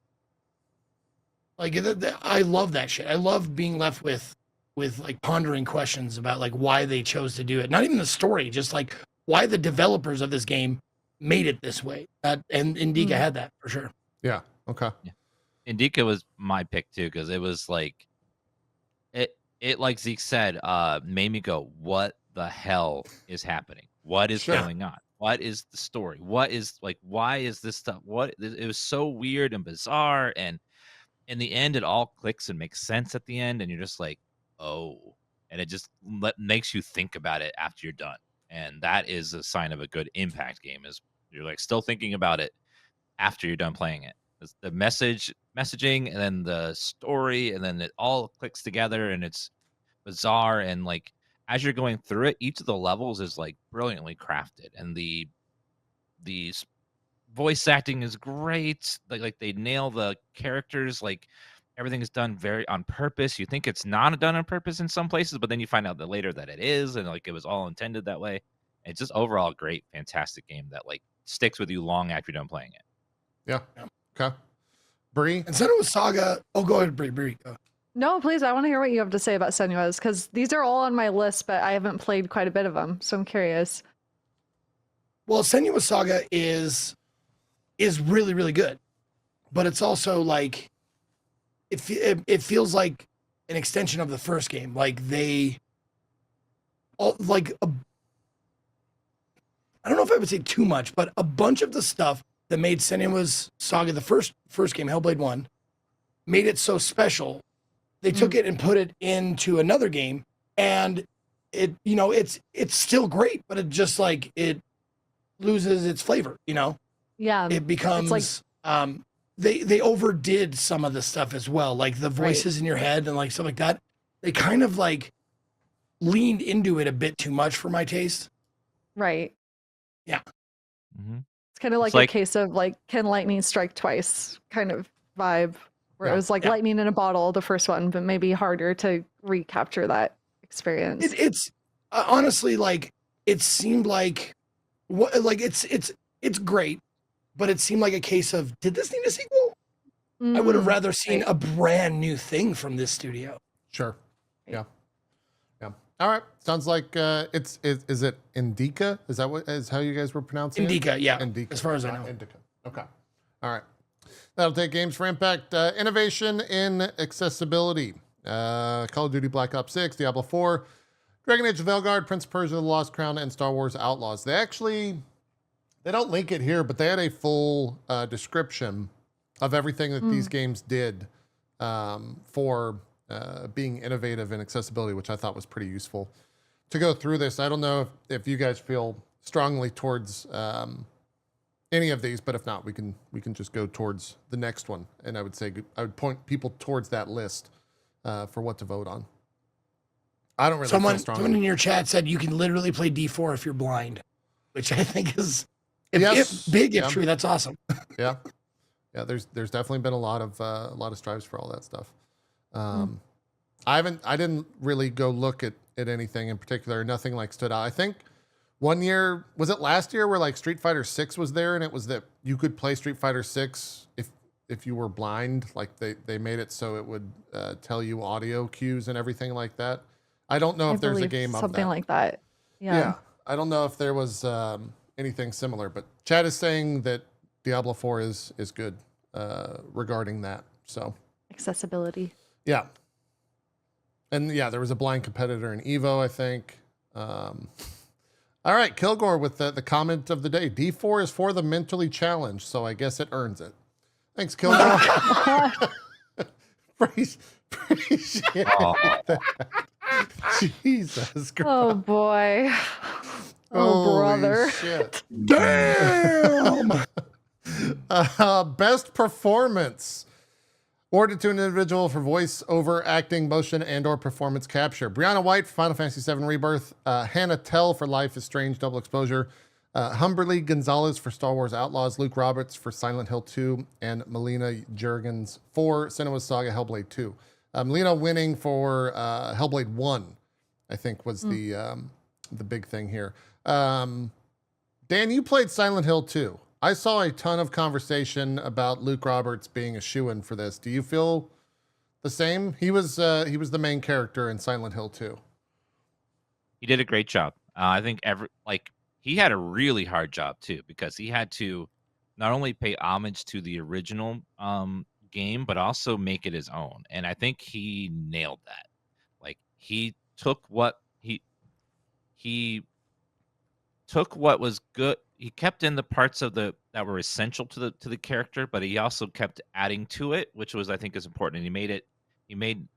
Like I love that shit. I love being left with like pondering questions about like why they chose to do it. Not even the story, just like why the developers of this game made it this way. And Indica had that for sure. Yeah. Okay. Yeah. Indica was my pick too, because it was like it like Zeke said, made me go, what the hell is happening? What is going on? What is the story? What is like, why is this stuff? It was so weird and bizarre, and in the end it all clicks and makes sense at the end, and you're just like, oh, and it just makes you think about it after you're done. And that is a sign of a good impact game, is you're like still thinking about it after you're done playing it. It's the messaging, and then the story, and then it all clicks together, and it's bizarre, and like as you're going through it, each of the levels is like brilliantly crafted, and the voice acting is great. Like they nail the characters. Like everything is done very on purpose. You think it's not done on purpose in some places, but then you find out that later that it is, and like it was all intended that way. It's just overall a great, fantastic game that like sticks with you long after you're done playing it. Yeah. Okay. Bree? And Senua's Saga. Oh, go ahead, Bree. Go. No, please. I want to hear what you have to say about Senua's, because these are all on my list, but I haven't played quite a bit of them, so I'm curious. Well, Senua's Saga is really, really good, but it's also like it feels like an extension of the first game. Like I don't know if I would say too much, but a bunch of the stuff that made Senua's Saga, the first game, Hellblade 1, made it so special. They took it and put it into another game, and it's still great, but it just like it loses its flavor, Yeah. It becomes it's like, they overdid some of the stuff as well, like the voices in your head and like stuff like that. They kind of like leaned into it a bit too much for my taste. right. Yeah. Mm-hmm. It's kind of like a case of like, can lightning strike twice kind of vibe, where it was like lightning in a bottle, the first one, but maybe harder to recapture that experience. It's honestly like it seemed like it's great, but it seemed like a case of, did this need a sequel? I would have rather seen a brand new thing from this studio. Sure. Yeah. All right. Sounds like is it Indica? Is that is how you guys were pronouncing Indica, it? yeah. Indica. As far as I know. Indica. Okay. All right. That'll take Games for Impact. Innovation in accessibility. Call of Duty Black Ops 6, Diablo 4, Dragon Age of Veilguard, Prince of Persia: The Lost Crown, and Star Wars Outlaws. They don't link it here, but they had a full description of everything that these games did for being innovative in accessibility, which I thought was pretty useful to go through this. I don't know if you guys feel strongly towards any of these, but if not, we can just go towards the next one. And I would point people towards that list for what to vote on. I don't really feel strongly. Someone in your chat said you can literally play D4 if you're blind, which I think is if true. That's awesome. Yeah. There's definitely been a lot of strives for all that stuff. I didn't really go look at anything in particular. Nothing like stood out. I think one year, was it last year, where like Street Fighter 6 was there, and it was that you could play Street Fighter 6 if you were blind. Like they made it so it would tell you audio cues and everything like that. I don't know if there's a game of something like that. Yeah. I don't know if there was anything similar, but Chad is saying that Diablo 4 is good regarding that. So Accessibility. yeah. And yeah, there was a blind competitor in Evo, I think. All right, Kilgore with the comment of the day. D4 is for the mentally challenged, so I guess it earns it. Thanks, Kilgore. Appreciate that. Jesus Christ. Oh boy. Oh, Holy brother. Shit. Damn. Best performance. Awarded to an individual for voice over acting, motion, and/or performance capture. Brianna White for Final Fantasy VII Rebirth. Hannah Tell for Life is Strange Double Exposure. Humberly Gonzalez for Star Wars Outlaws. Luke Roberts for Silent Hill 2. And Melina Jurgens for Senua's Saga Hellblade 2. Melina winning for Hellblade 1, I think, was the big thing here. Dan, you played Silent Hill 2. I saw a ton of conversation about Luke Roberts being a shoo-in for this. Do you feel the same? He was the main character in Silent Hill 2. He did a great job. I think he had a really hard job too, because he had to not only pay homage to the original game, but also make it his own. And I think he nailed that. Like he took what was good. He kept in the parts of that were essential to the character, but he also kept adding to it, which was, I think, is important. And he made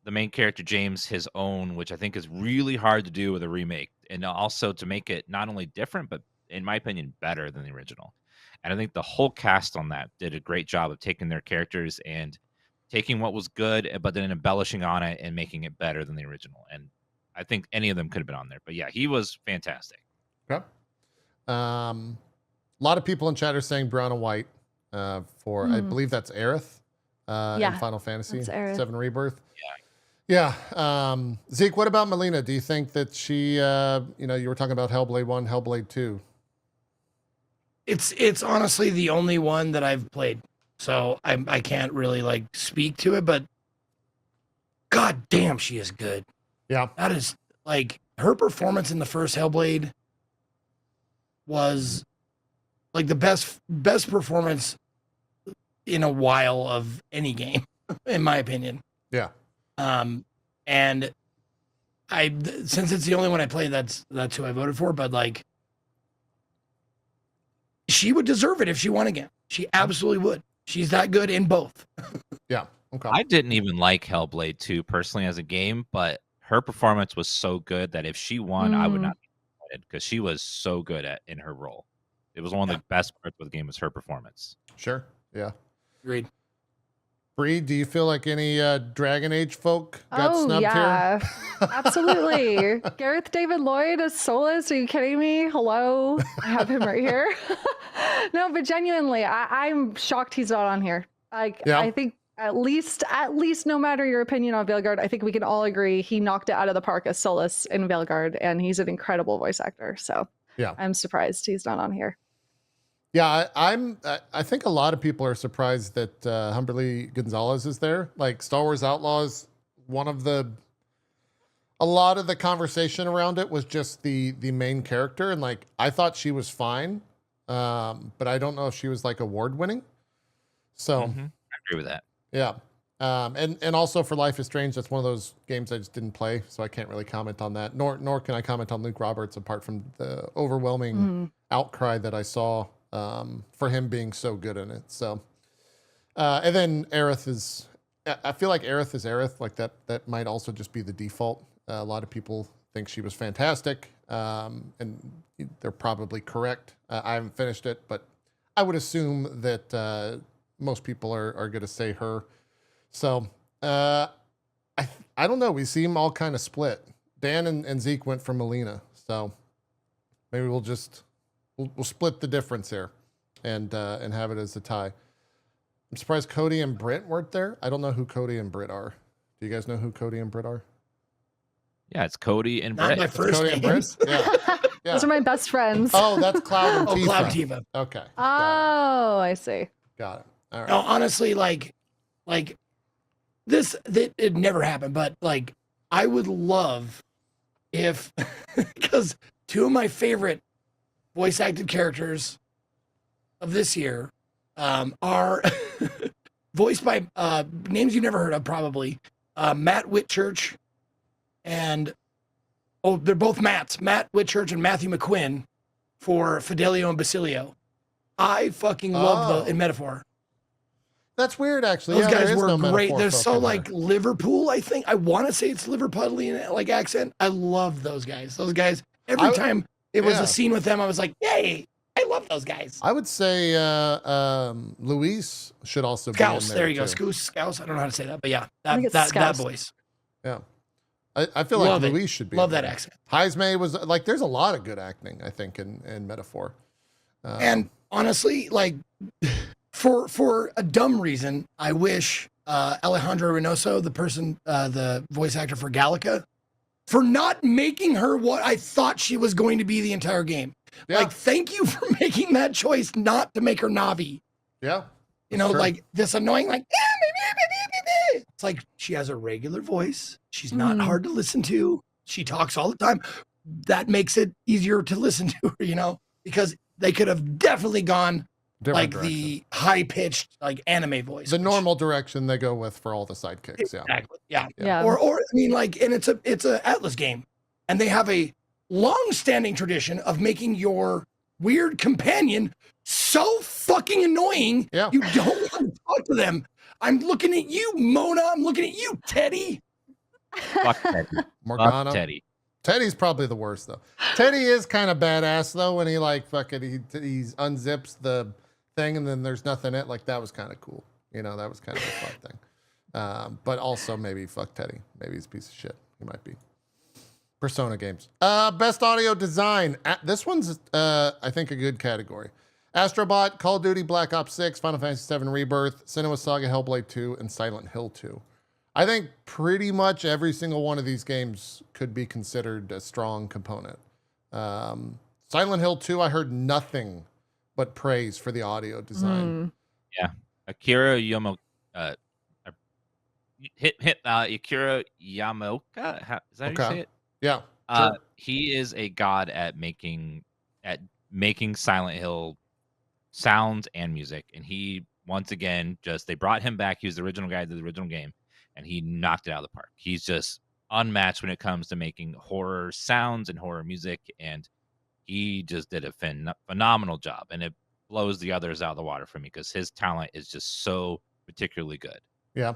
the main character James his own, which I think is really hard to do with a remake, and also to make it not only different, but in my opinion, better than the original. And I think the whole cast on that did a great job of taking their characters and taking what was good, but then embellishing on it and making it better than the original. And I think any of them could have been on there. But yeah, he was fantastic. Okay. A lot of people in chat are saying brown and white for, I believe that's Aerith in Final Fantasy that's Aerith. 7 Rebirth. Yeah. Zeke, what about Melina? Do you think that she, you were talking about Hellblade 1, Hellblade 2. It's honestly the only one that I've played. So I can't really like speak to it, but god damn, she is good. Yeah. That is like her performance in the first Hellblade was like the best performance in a while of any game, in my opinion. Yeah. And since it's the only one I played, that's who I voted for, but like she would deserve it if she won again. She absolutely would. She's that good in both. Yeah. Okay. I didn't even like Hellblade 2 personally as a game, but her performance was so good that if she won, I would not be disappointed because she was so good in her role. It was one of the best parts of the game was her performance. Sure. Yeah. Agreed. Bree, do you feel like any Dragon Age folk got snubbed yeah. here? Absolutely. Gareth David Lloyd as Solus. Are you kidding me? Hello. I have him right here. No, but genuinely, I'm shocked he's not on here. Like, I think at least no matter your opinion on Veilguard, I think we can all agree he knocked it out of the park as Solus in Veilguard, and he's an incredible voice actor. So yeah, I'm surprised he's not on here. Yeah, I think a lot of people are surprised that Humberly Gonzalez is there. Like Star Wars Outlaws, a lot of the conversation around it was just the main character, and like I thought she was fine, but I don't know if she was like award winning. So I agree with that. Yeah, and also for Life is Strange, that's one of those games I just didn't play, so I can't really comment on that. Nor can I comment on Luke Roberts apart from the overwhelming outcry that I saw. For him being so good in it. So, and then Aerith I feel like Aerith is Aerith. Like that might also just be the default. A lot of people think she was fantastic. And they're probably correct. I haven't finished it, but I would assume that, most people are going to say her. So, I don't know. We seem all kind of split. Dan and Zeke went for Melina. So maybe we'll split the difference here and have it as a tie. I'm surprised Cody and Britt weren't there. I don't know who Cody and Britt are. Do you guys know who Cody and Britt are? Yeah, it's Cody and Not Britt. my first Cody and Britt? Yeah. Yeah. Those are my best friends. Oh, that's Cloud and Tifa. Cloud Tifa. Okay. Oh, I see. Got it. All right. No, honestly, like this, it never happened, but like I would love if, because two of my favorite voice acted characters of this year are voiced by names you've never heard of, probably Matt Whitchurch and they're both Matts, Matt Whitchurch and Matthew McQuinn for Fidelio and Basilio. I fucking love in Metaphor. That's weird, actually. Those Yeah, guys there is were no great. metaphor They're folk so in like there. Liverpool, I think. I want to say it's Liverpudlian like accent. I love those guys. Those guys. Every time it was a scene with them, I was like, "Yay! I love those guys." I would say Luis should also be Scouse. in There there. you go. too. Scouse. I don't know how to say that, but yeah, think it's that Scouse. voice. Yeah. I feel Love like it. Luis should be. Love in that there. accent. Heisme was like, there's a lot of good acting, I think, in Metaphor. And honestly, like for a dumb reason, I wish Alejandra Reynoso, the voice actor for Gallica, for not making her what I thought she was going to be the entire game. Yeah. Like, thank you for making that choice not to make her Navi. Yeah. You know, Sure. like this annoying, like, it's like she has a regular voice. She's not hard to listen to. She talks all the time. That makes it easier to listen to her, you know, because they could have definitely gone Different like direction. the high pitched, like anime voice. The which- normal direction they go with for all the sidekicks. Yeah. Exactly. Yeah. Yeah. Or I mean, like, and it's a Atlas game, and they have a long-standing tradition of making your weird companion so fucking annoying. Yeah. You don't want to talk to them. I'm looking at you, Mona. I'm looking at you, Teddy. Fuck Teddy. Morgana. Fuck Teddy. Teddy's probably the worst though. Teddy is kind of badass though when he like fucking he unzips the thing and then there's nothing in it. Like that was kind of cool. You know, that was kind of a fun thing. But also maybe fuck Teddy. Maybe he's a piece of shit. He might be. Persona games. Best audio design. This one's, I think, a good category. Astrobot, Call of Duty, Black Ops 6, Final Fantasy VII Rebirth, Senua Saga, Hellblade 2, and Silent Hill 2. I think pretty much every single one of these games could be considered a strong component. Silent Hill 2, I heard nothing but praise for the audio design. Yeah, Akira Akira Yamaoka. Is that how you say it? Yeah. Sure. He is a god at making Silent Hill sounds and music, and he once again they brought him back. He was the original guy to the original game, and he knocked it out of the park. He's just unmatched when it comes to making horror sounds and horror music, and he just did a phenomenal job, and it blows the others out of the water for me because his talent is just so particularly good. Yeah.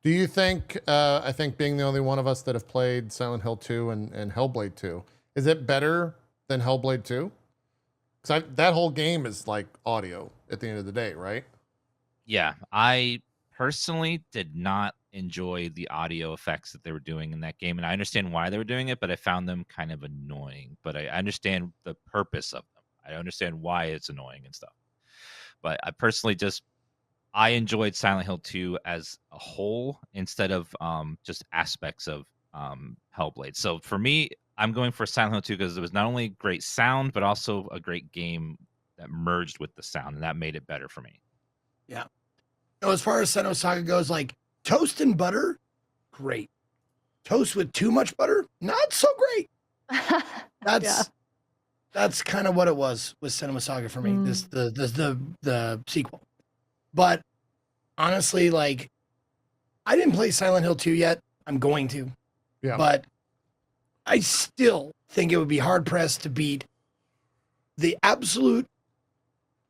Do you think, I think being the only one of us that have played Silent Hill 2 and Hellblade 2, is it better than Hellblade 2? Because that whole game is like audio at the end of the day, right? Yeah, I personally did not enjoy the audio effects that they were doing in that game, and I understand why they were doing it, but I found them kind of annoying. But I understand the purpose of them. I understand why it's annoying and stuff. But I personally I enjoyed Silent Hill 2 as a whole instead of just aspects of Hellblade. So for me, I'm going for Silent Hill 2 because it was not only great sound, but also a great game that merged with the sound, and that made it better for me. Yeah. No, as far as Senua Saga goes, like toast and butter, great. Toast with too much butter, not so great. That's kind of what it was with Senua Saga for me. The sequel. But honestly, like, I didn't play Silent Hill 2 yet. I'm going to. Yeah. But I still think it would be hard pressed to beat the absolute,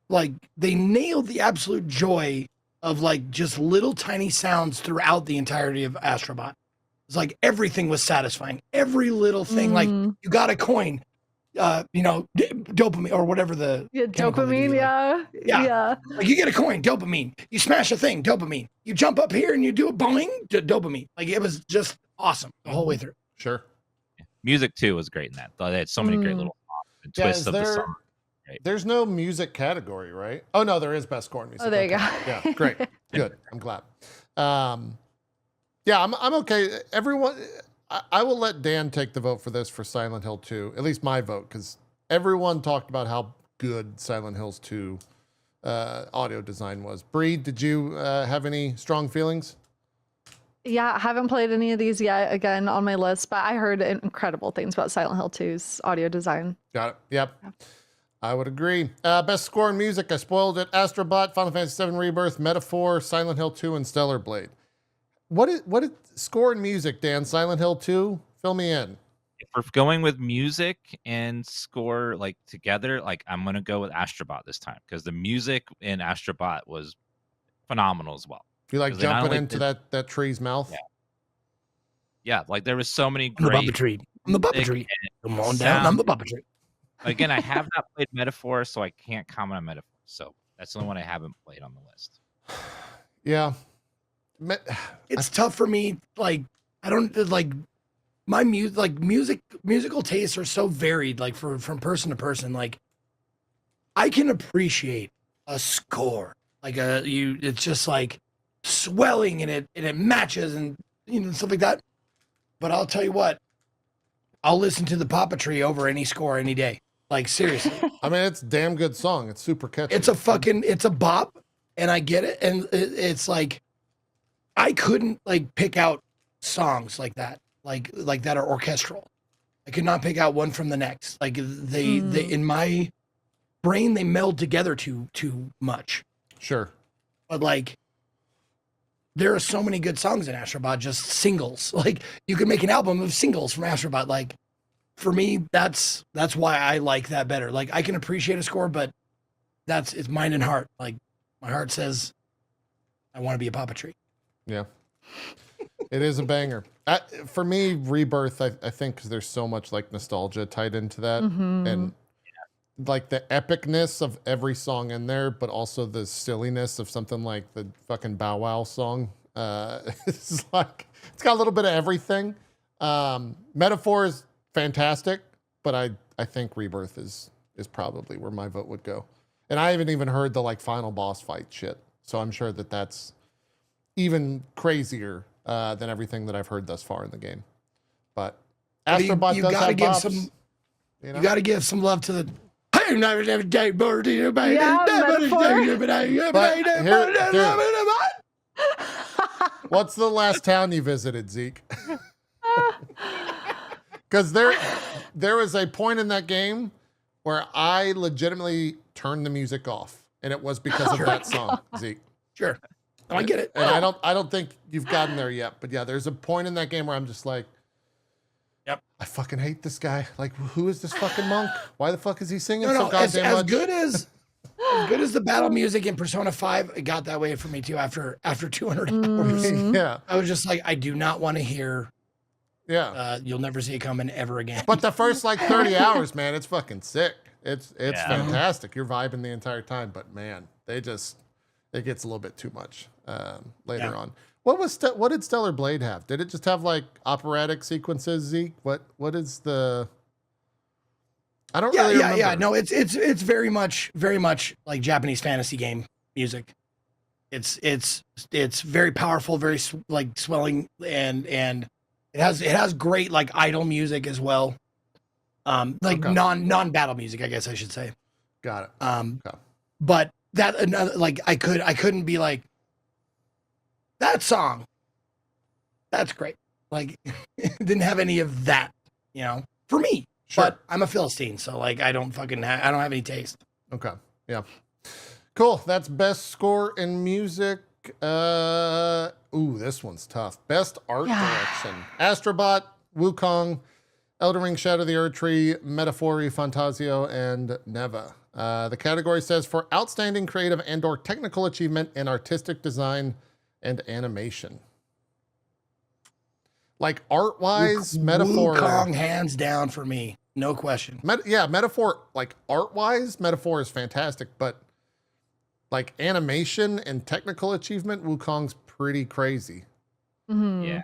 like, they nailed the absolute joy of like just little tiny sounds throughout the entirety of Astrobot. It's like everything was satisfying. Every little thing, like you got a coin. Dopamine or whatever the dopamine, yeah. Like you get a coin, dopamine. You smash a thing, dopamine. You jump up here and you do a boing, dopamine. Like it was just awesome the whole way through. Sure. Music too was great in that. They had so many great little and twists of the song. Right. There's no music category, right? Oh no, there is best score in music. Oh, there you go. Yeah, great, good. I'm glad. Yeah, I'm okay. Everyone. I will let Dan take the vote for this for Silent Hill 2, at least my vote, because everyone talked about how good Silent Hills 2 audio design was. Bree, did you have any strong feelings? Yeah, I haven't played any of these yet, again, on my list, but I heard incredible things about Silent Hill 2's audio design. Got it. Yep. I would agree. Best score in music, I spoiled it. Astrobot, Final Fantasy VII Rebirth, Metaphor, Silent Hill 2, and Stellar Blade. What is score in music, Dan? Silent Hill 2? Fill me in. If we're going with music and score like together, like I'm gonna go with Astrobot this time because the music in Astrobot was phenomenal as well. You like jumping into that tree's mouth? Yeah, like there was so many I'm great. the Bubba Tree. Come on down. I'm the Bubba Tree. Again, I have not played Metaphor, so I can't comment on Metaphor. So that's the only one I haven't played on the list. Yeah. It's tough for me. Like I don't like my musical tastes are so varied. Like from person to person. Like I can appreciate a score. Like it's just like swelling and it matches and stuff like that. But I'll tell you what, I'll listen to the Papa Tree over any score any day. Like seriously. I mean, it's a damn good song. It's super catchy. It's a bop, and I get it. And it's like. I couldn't like pick out songs like that are orchestral. I could not pick out one from the next. Like they in my brain they meld together too much. Sure. But like there are so many good songs in Astrobot, just singles. Like you could make an album of singles from Astrobot. Like for me, that's why I like that better. Like I can appreciate a score, but it's mind and heart. Like my heart says I want to be a Papa Tree. Yeah, it is a banger. For me, Rebirth, I think because there's so much like nostalgia tied into that, and like the epicness of every song in there, but also the silliness of something like the fucking Bow Wow song It's like it's got a little bit of everything. Metaphor is fantastic, but I think Rebirth is probably where my vote would go. And I haven't even heard the like final boss fight shit, so I'm sure that that's even crazier than everything that I've heard thus far in the game. But Astrobot does have bops. You got to give some love to the. What's the last town you visited, Zeke? Because there was a point in that game where I legitimately turned the music off, and it was because of that song, Zeke. Sure, I get it. And I don't think you've gotten there yet, but yeah, there's a point in that game where I'm just like, yep, I fucking hate this guy. Like, who is this fucking monk? Why the fuck is he singing No, so goddamn much? As good as the battle music in Persona 5, it got that way for me too after 200 hours. Yeah. I was just like, I do not want to hear Yeah. You'll never see it coming ever again. But the first like 30 hours, man, it's fucking sick. It's fantastic. You're vibing the entire time, but man, it gets a little bit too much later on. What did Stellar Blade have? Did it just have like operatic sequences, Zeke? What is the I don't really remember. Yeah. No, it's very much like Japanese fantasy game music. It's very powerful, very like swelling, and it has great like idle music as well. Like non battle music, I guess I should say. Got it. But that another like I couldn't be like that song. That's great. Like it didn't have any of that, for me. Sure. But I'm a Philistine, so like I don't have any taste. Okay. Yeah. Cool. That's best score in music. This one's tough. Best art direction. Astrobot, Wukong, Elden Ring Shadow of the Erdtree, Metaphori, Fantasio, and Neva. The category says for outstanding creative and/or technical achievement in artistic design and animation. Like art-wise, Metaphor. Wukong hands down for me, no question. Metaphor, like art-wise, Metaphor is fantastic, but like animation and technical achievement, Wukong's pretty crazy. Mm-hmm. Yeah.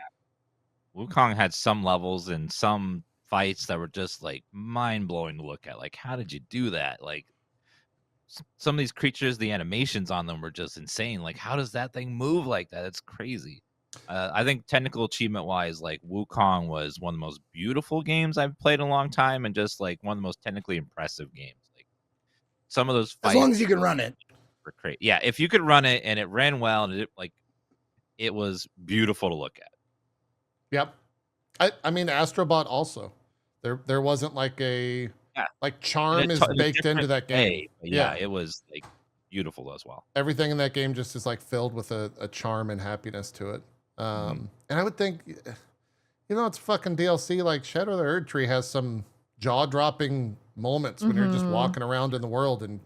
Wukong had some levels and some fights that were just like mind-blowing to look at. Like, how did you do that? Like, some of these creatures, the animations on them were just insane. Like, how does that thing move like that? It's crazy. I think technical achievement wise, like Wukong was one of the most beautiful games I've played in a long time, and just like one of the most technically impressive games. Like some of those fights, as long as you can run it, were great. Yeah, if you could run it and it ran well, and it was beautiful to look at. Yep. I mean Astrobot also. There wasn't like a charm is baked into that game. Yeah, it was like beautiful as well. Everything in that game just is like filled with a charm and happiness to it. And I would think, it's fucking DLC. Like Shadow of the Erdtree has some jaw-dropping moments when you're just walking around in the world and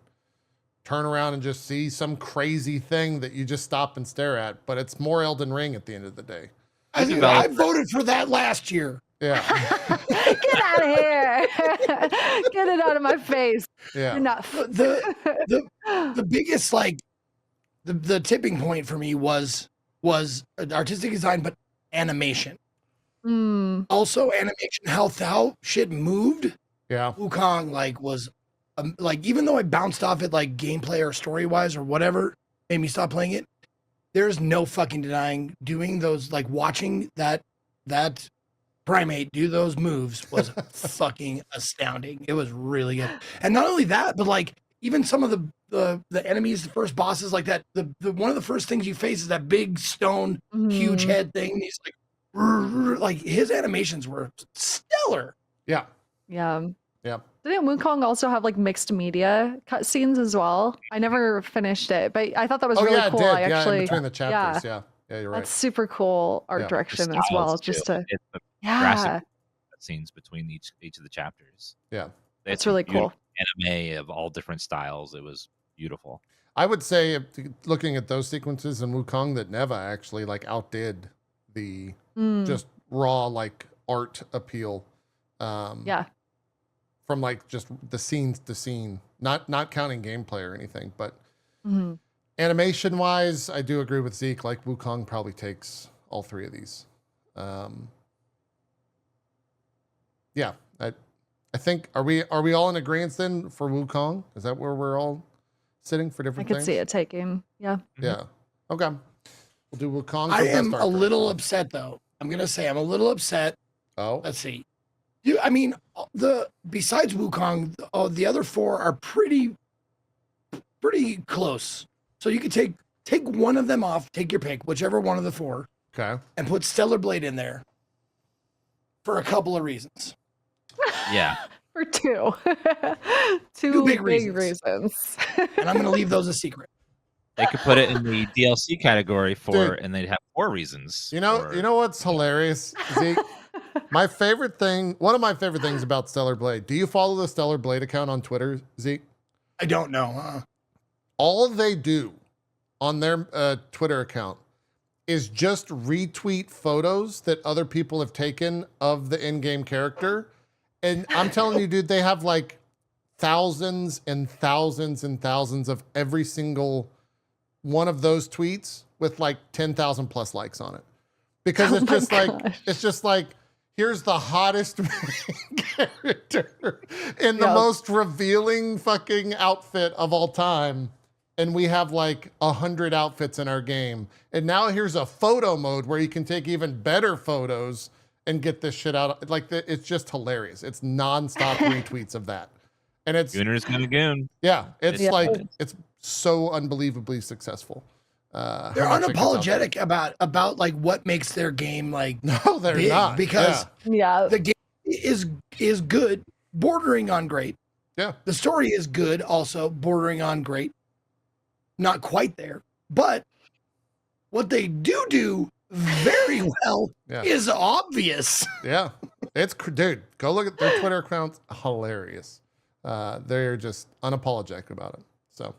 turn around and just see some crazy thing that you just stop and stare at. But it's more Elden Ring at the end of the day. I voted for that last year. Yeah. Get out of here. Get it out of my face. Yeah. Enough. The biggest, like, the tipping point for me was artistic design, but animation. Also animation, how shit moved. Yeah. Wukong, like, was, like, even though I bounced off it, like, gameplay or story-wise or whatever, made me stop playing it, there's no fucking denying doing those, like, watching that primate do those moves was fucking astounding. It was really good. And not only that, but like even some of the enemies, the first bosses, like that, the one of the first things you face is that big stone, huge head thing. And he's like his animations were stellar. Yeah. Yeah. Yeah. Didn't Wukong also have like mixed media cutscenes as well? I never finished it, but I thought that was really cool. It did. I actually, in between the chapters. Yeah, you're right. That's super cool art direction as well. Just to scenes between each of the chapters. Yeah, it's really cool. Anime of all different styles. It was beautiful. I would say, looking at those sequences in Wukong, that Neva actually like outdid the just raw like art appeal. From like just the scenes to scene, not counting gameplay or anything, but Animation wise, I do agree with Zeke. Like Wukong probably takes all three of these. Yeah, I think are we all in agreement then for Wukong? Is that where we're all sitting for I different could things? see it taking. Yeah. Yeah. Okay. We'll do Wukong. I for best am art a little direction. upset though. I'm gonna say I'm a little upset. Oh, Let's see. I mean, besides Wukong, the other four are pretty close. So you could take one of them off, take your pick, whichever one of the four, okay. and put Stellar Blade in there for a couple of reasons. Yeah. For two. Two Two big, big reasons. And I'm gonna leave those a secret. They could put it in the DLC category Dude. and they'd have 4 reasons. You know what's hilarious, Zeke? My favorite thing, one of my favorite things about Stellar Blade. Do you follow the Stellar Blade account on Twitter, Zeke? I don't know. All they do on their Twitter account is just retweet photos that other people have taken of the in-game character. And I'm telling you, dude, they have like thousands and thousands and thousands of every single one of those tweets with like 10,000 plus likes on it. Because Oh it's my just like, gosh. it's just like, here's the hottest main character in the Yep. most revealing fucking outfit of all time. And we have like 100 outfits in our game. And now here's a photo mode where you can take even better photos and get this shit out. Like, it's just hilarious. It's nonstop retweets of that. And it's, Gooner's gonna goon. yeah, it's Yeah. like, it's so unbelievably successful. They're how much it gets out there. unapologetic about like what makes their game like No, they're big not. because Yeah. the game is good, bordering on great. Yeah. The story is good, also bordering on great. Not quite there, but what they do very well Yeah. is obvious. Yeah, dude, go look at their Twitter accounts. Hilarious. They're just unapologetic about it. So,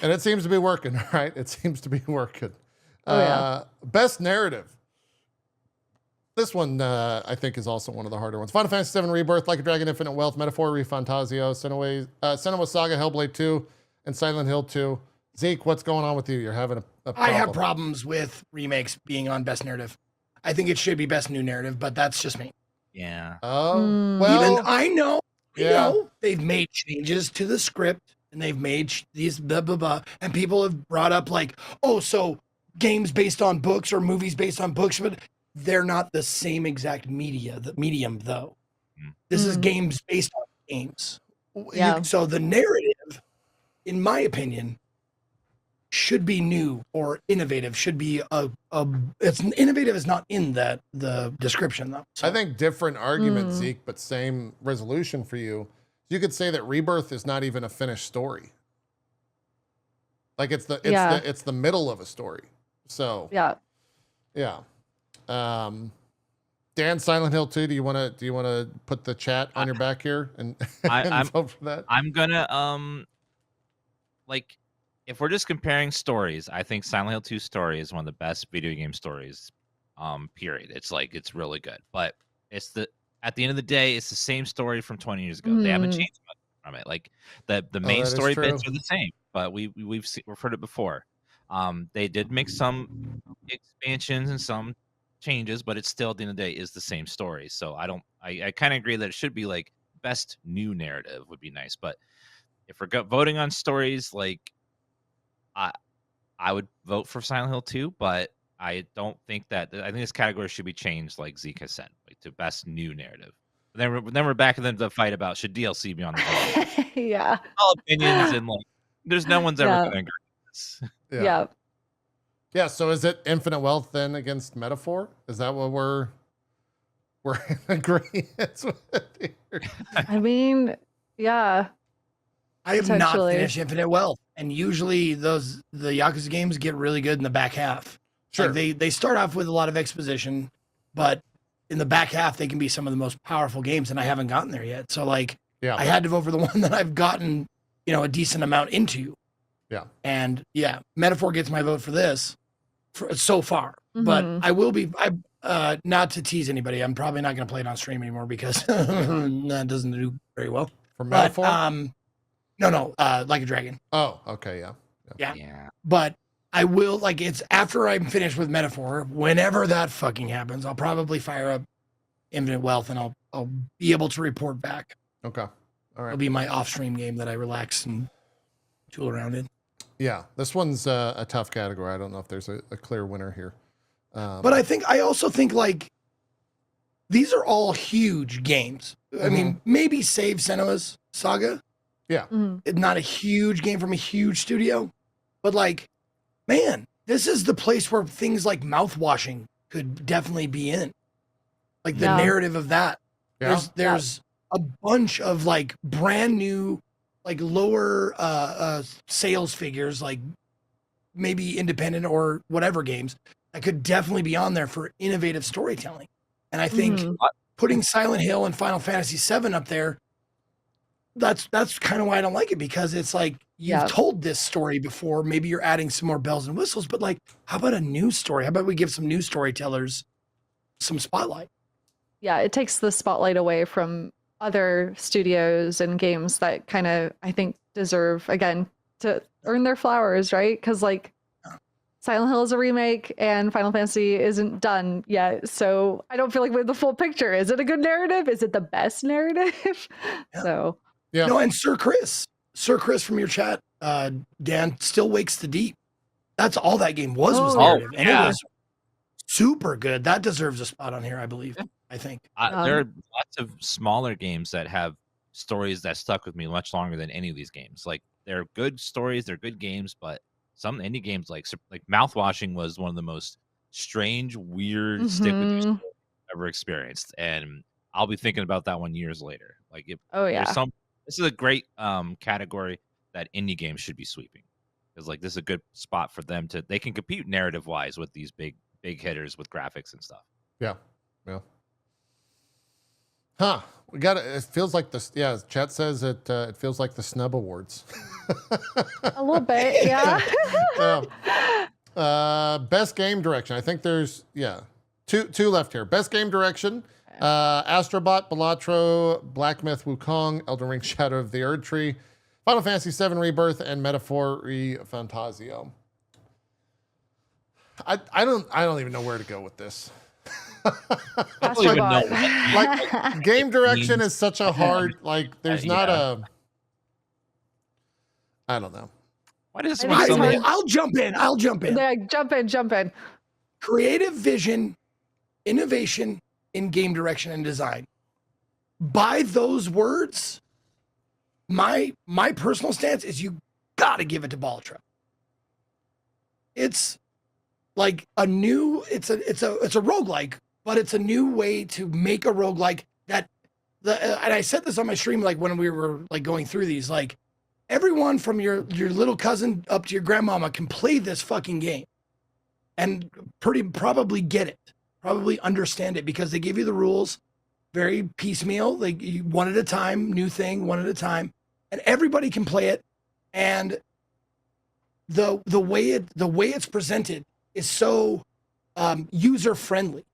and it seems to be working, right? It seems to be working. Oh, yeah. Best narrative. This one, I think, is also one of the harder ones. Final Fantasy VII Rebirth, Like a Dragon, Infinite Wealth, Metaphor, Refantasio, Senua Saga, Hellblade 2, and Silent Hill 2. Zeke, what's going on with you? You're having a problem. I have problems with remakes being on best narrative. I think it should be best new narrative, but that's just me. Yeah. Oh, Mm. well, Even I know yeah. they've made changes to the script and they've made these blah blah blah, and people have brought up like, oh, so games based on books or movies based on books, but they're not the same exact medium though. This is Mm. games based on games. Yeah. So the narrative, in my opinion, should be new or innovative. Should be it's innovative is not in the description though. So. I think different argument, Mm. Zeke, but same resolution for you. You could say that Rebirth is not even a finished story. Like it's the middle of a story. So Yeah. yeah. Dan, Silent Hill 2, do you want to put the chat on your back here and, and vote for that? I'm gonna like, if we're just comparing stories, I think Silent Hill 2 story is one of the best video game stories. Period. It's really good. But at the end of the day, it's the same story from 20 years ago. They haven't Mm. changed much from it. Like the main that is story true. bits are the same, but we've heard it before. They did make some expansions and some changes, but it's still at the end of the day is the same story. So I kind of agree that it should be like best new narrative would be nice. But if we're voting on stories, like I would vote for Silent Hill 2, but I don't think I think this category should be changed, like Zeke has said, like, to best new narrative. Then we're back in the fight about should DLC be on the vote. Yeah. All opinions and like there's no one's ever Yeah. gonna agree with this. Yeah. Yeah, so is it Infinite Wealth then against Metaphor? Is that what we're in agreement with here? I mean, yeah. I have not Potentially. finished Infinite Wealth, and usually the Yakuza games get really good in the back half. Sure. Like they start off with a lot of exposition, but in the back half they can be some of the most powerful games, and I haven't gotten there yet. So like Yeah. I had to vote for the one that I've gotten, a decent amount into. Yeah. And yeah, Metaphor gets my vote for this so far. But Mhm. I will be not to tease anybody, I'm probably not going to play it on stream anymore because that doesn't do very well. For But Metaphor? no, Like a Dragon. Oh, okay, yeah. Yeah. But I will, like, it's after I'm finished with Metaphor, whenever that fucking happens, I'll probably fire up Infinite Wealth and I'll be able to report back. Okay. All right. It'll be my off-stream game that I relax and tool around in. Yeah, this one's a tough category. I don't know if there's a clear winner here. But I also think like these are all huge games. I mean, maybe save Senua's Saga. Yeah. It's not a huge game from a huge studio, but like, man, this is the place where things like mouthwashing could definitely be in. Like the narrative of that. Yeah. There's a bunch of like brand new, like lower sales figures, like maybe independent or whatever games that could definitely be on there for innovative storytelling. And I think putting Silent Hill and Final Fantasy VII up there, that's kind of why I don't like it, because it's like you've told this story before. Maybe you're adding some more bells and whistles, but like, how about a new story? How about we give some new storytellers some spotlight? Yeah, it takes the spotlight away from other studios and games that kind of, I think, deserve, again, to earn their flowers, right? Because like Silent Hill is a remake and Final Fantasy isn't done yet. So I don't feel like we have the full picture. Is it a good narrative? Is it the best narrative? So no, and Sir Chris from your chat, Dan, Still Wakes the Deep. That's all that game was narrative. And it was super good. That deserves a spot on here, I believe. I think. There are lots of smaller games that have stories that stuck with me much longer than any of these games. Like, they're good stories, they're good games, but some indie games like Mouthwashing was one of the most strange, weird, stick with your story I've ever experienced. And I'll be thinking about that one years later. Like, this is a great category that indie games should be sweeping. Because like, this is a good spot for them they can compete narrative wise with these big hitters with graphics and stuff. Yeah. Huh. We got it. It feels like this. Yeah. Chat says it feels like the Snub Awards. a little bit. Yeah. Best game direction. I think there's, two left here. Best game direction. Astrobot, Balatro, Black Myth Wukong, Elden Ring Shadow of the Erdtree, Final Fantasy VII Rebirth, and Metaphor Fantasio. I don't even know where to go with this. I don't even know. Like, game direction is such a hard, like, there's not a, I don't know. Why does I'll jump in. Yeah, jump in. Creative vision, innovation in game direction and design. By those words, my personal stance is you gotta give it to Balatro. It's like a new, it's a roguelike, but it's a new way to make a roguelike that and I said this on my stream, like when we were like going through these, like everyone from your little cousin up to your grandmama can play this fucking game and probably get it, probably understand it, because they give you the rules very piecemeal, like one at a time, new thing, one at a time, and everybody can play it. And the way it's presented is so user friendly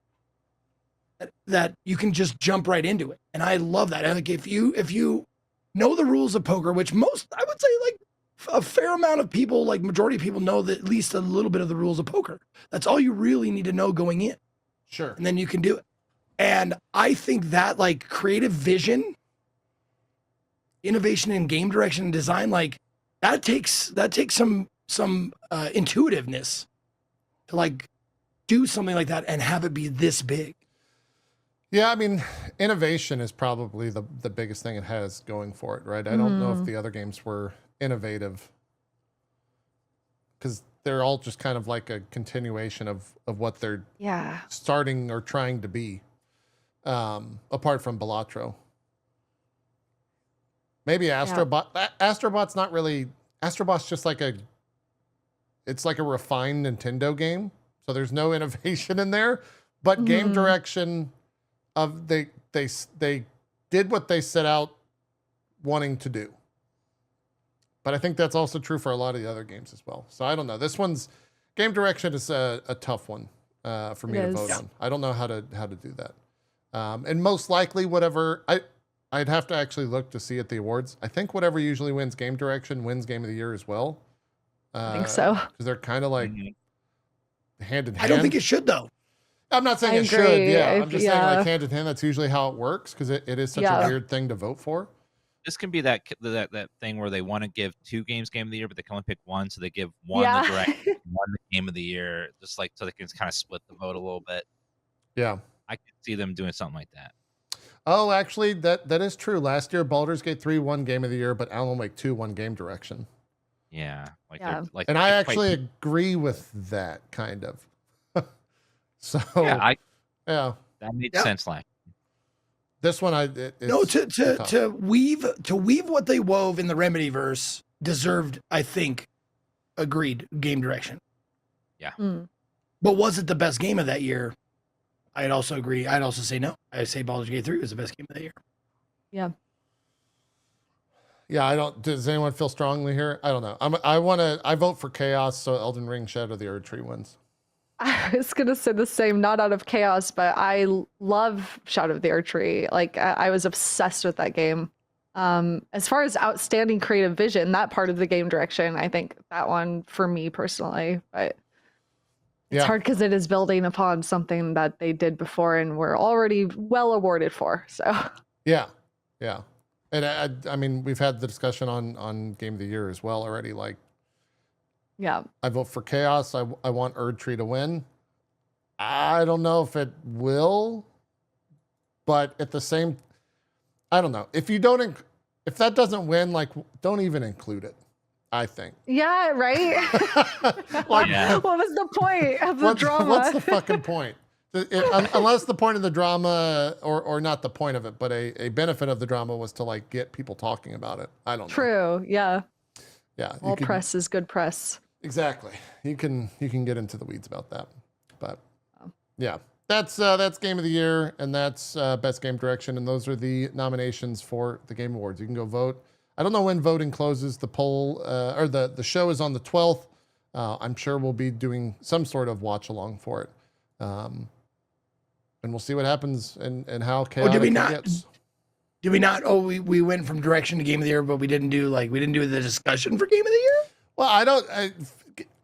that you can just jump right into it, and I love that. Like if you know the rules of poker, which most, I would say, like a fair amount of people, like majority of people, know that at least a little bit of the rules of poker. That's all you really need to know going in. Sure. And then you can do it. And I think that like creative vision, innovation in game direction and design, like that takes some intuitiveness to like do something like that and have it be this big. Yeah, I mean, innovation is probably the biggest thing it has going for it, right? I don't know if the other games were innovative, because they're all just kind of like a continuation of what they're starting or trying to be, apart from Balatro. Maybe Astrobot. Astrobot's not really... Astrobot's just like it's like a refined Nintendo game, so there's no innovation in there, but game direction of they did what they set out wanting to do. But I think that's also true for a lot of the other games as well. So I don't know. This one's game direction is a tough one for me to vote on. I don't know how to do that. And most likely whatever I'd have to actually look to see at the awards. I think whatever usually wins game direction wins game of the year as well. I think so. Because they're kind of like Mhm. hand in hand. I don't think it should though. I'm not saying I it should. agree. Yeah, If- I'm just saying like yeah. hand in hand. That's usually how it works because it is such Yeah. a weird thing to vote for. This can be that thing where they want to give 2 games game of the year, but they can only pick 1, so they give 1 Yeah. the direct, 1 the game of the year, just like so they can kind of split the vote a little bit. Yeah. I could see them doing something like that. Oh, actually, that is true. Last year, Baldur's Gate 3 won Game of the Year, but Alan Wake 2 won Game Direction. Yeah, like Yeah. they're like. And I they're actually quite- agree with that kind of. So yeah, yeah, that made Yeah. sense last. this one No, it's tough. to weave what they wove in the Remedyverse deserved, I think, agreed game direction. Mm. But was it the best game of that year? I'd also agree. I'd also say no. I'd say Baldur's Gate 3 was the best game of that year. Yeah. Yeah, I don't. Does anyone feel strongly here? I don't know. I vote for Chaos, so Elden Ring Shadow of the Erd Tree wins. I was gonna say the same, not out of chaos, but I love Shadow of the Erd Tree. Like I was obsessed with that game. As far as outstanding creative vision, that part of the game direction, I think that one for me personally, but it's Yeah. hard because it is building upon something that they did before and were already well awarded for. So Yeah, yeah. And I mean, we've had the discussion on Game of the Year as well already. Like, yeah, I vote for Chaos. I want Erd Tree to win. I don't know if it will, but at the same, I don't know. If that doesn't win, like, don't even include it. I think. yeah, right. Like, Yeah. What was the point of the drama? What's the fucking point? Unless the point of the drama, or not the point of it, but a benefit of the drama was to like get people talking about it. I don't know. True. Yeah. Yeah. All press is good press. Exactly. You can get into the weeds about that, but Oh. yeah, that's Game of the Year, and that's Best Game Direction, and those are the nominations for the Game Awards. You can go vote. I don't know when voting closes. The poll or the show is on the 12th. I'm sure we'll be doing some sort of watch along for it, and we'll see what happens and how chaotic did we it not- gets. Did we not? Oh, we went from direction to game of the year, but we didn't do the discussion for game of the year. Well,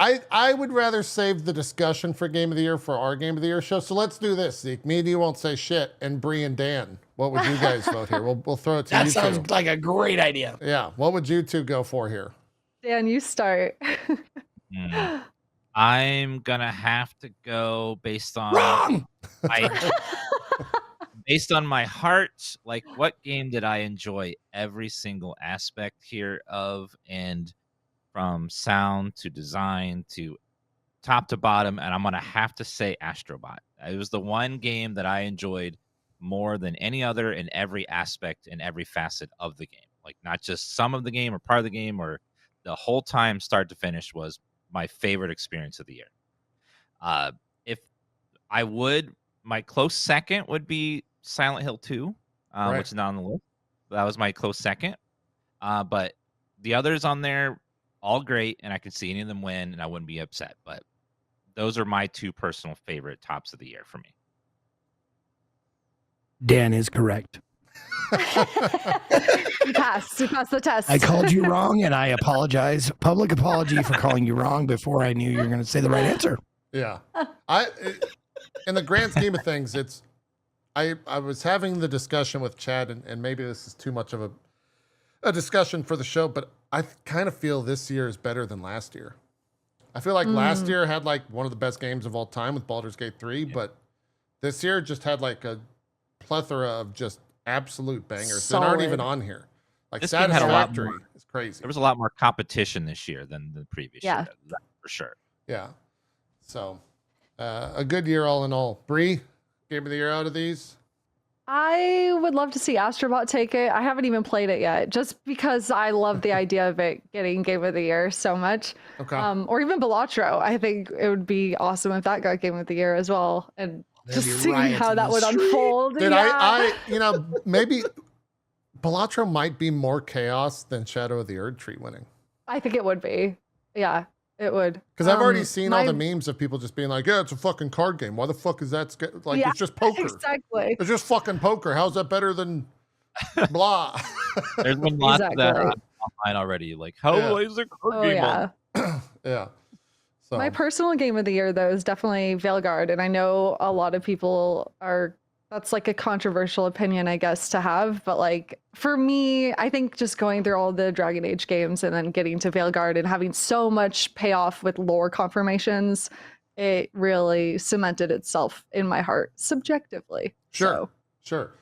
I would rather save the discussion for Game of the Year for our Game of the Year show. So let's do this, Zeke. Me and you won't say shit, and Bree and Dan, what would you guys vote here? We'll throw it to That you sounds two. like a great idea. Yeah, what would you two go for here? Dan, you start. Hmm. I'm gonna have to go based on Wrong. based on my heart. Like, what game did I enjoy every single aspect here of, and from sound to design to top to bottom, and I'm gonna have to say Astrobot. It was the one game that I enjoyed more than any other in every aspect, in every facet of the game. Like, not just some of the game or part of the game, or the whole time, start to finish, was my favorite experience of the year. If I would, my close second would be Silent Hill 2, Right. which is not on the list. That was my close second. But the others on there, all great, and I could see any of them win, and I wouldn't be upset. But those are my 2 personal favorite tops of the year for me. Dan is correct. You passed the test. I called you wrong, and I apologize. Public apology for calling you wrong before I knew you were going to say the right answer. Yeah, in the grand scheme of things, I was having the discussion with Chad, and maybe this is too much of a discussion for the show, but I kind of feel this year is better than last year. I feel like last year had like one of the best games of all time with Baldur's Gate 3, but this year just had like a plethora of just absolute bangers that aren't even Solid. on here. Like This game had a lot Satisfactory more. is crazy. There was a lot more competition this year than the previous Yeah. year, that's for sure. Yeah. So a good year all in all. Bree, Game of the Year out of these? I would love to see Astrobot take it. I haven't even played it yet, just because I love the idea of it getting Game of the Year so much. Okay. Or even Balatro. I think it would be awesome if that got Game of the Year as well. And There'd just be seeing riots how in that the would street. unfold. Did yeah. maybe Balatro might be more chaos than Shadow of the Erd Tree winning. I think it would be. Yeah, it would. Because I've already seen all my- the memes of people just being like, yeah, it's a fucking card game. Why the fuck is that? Like, Yeah, it's just poker. Exactly. It's just fucking poker. How's that better than blah? There's been lots of that Exactly. online already. Like, how Yeah. is a card Oh game? yeah. Yeah. So My personal game of the year, though, is definitely Veilguard. And I know a lot of people are, that's like a controversial opinion, I guess, to have. But like for me, I think just going through all the Dragon Age games and then getting to Veilguard and having so much payoff with lore confirmations, it really cemented itself in my heart subjectively. Sure. So. Sure.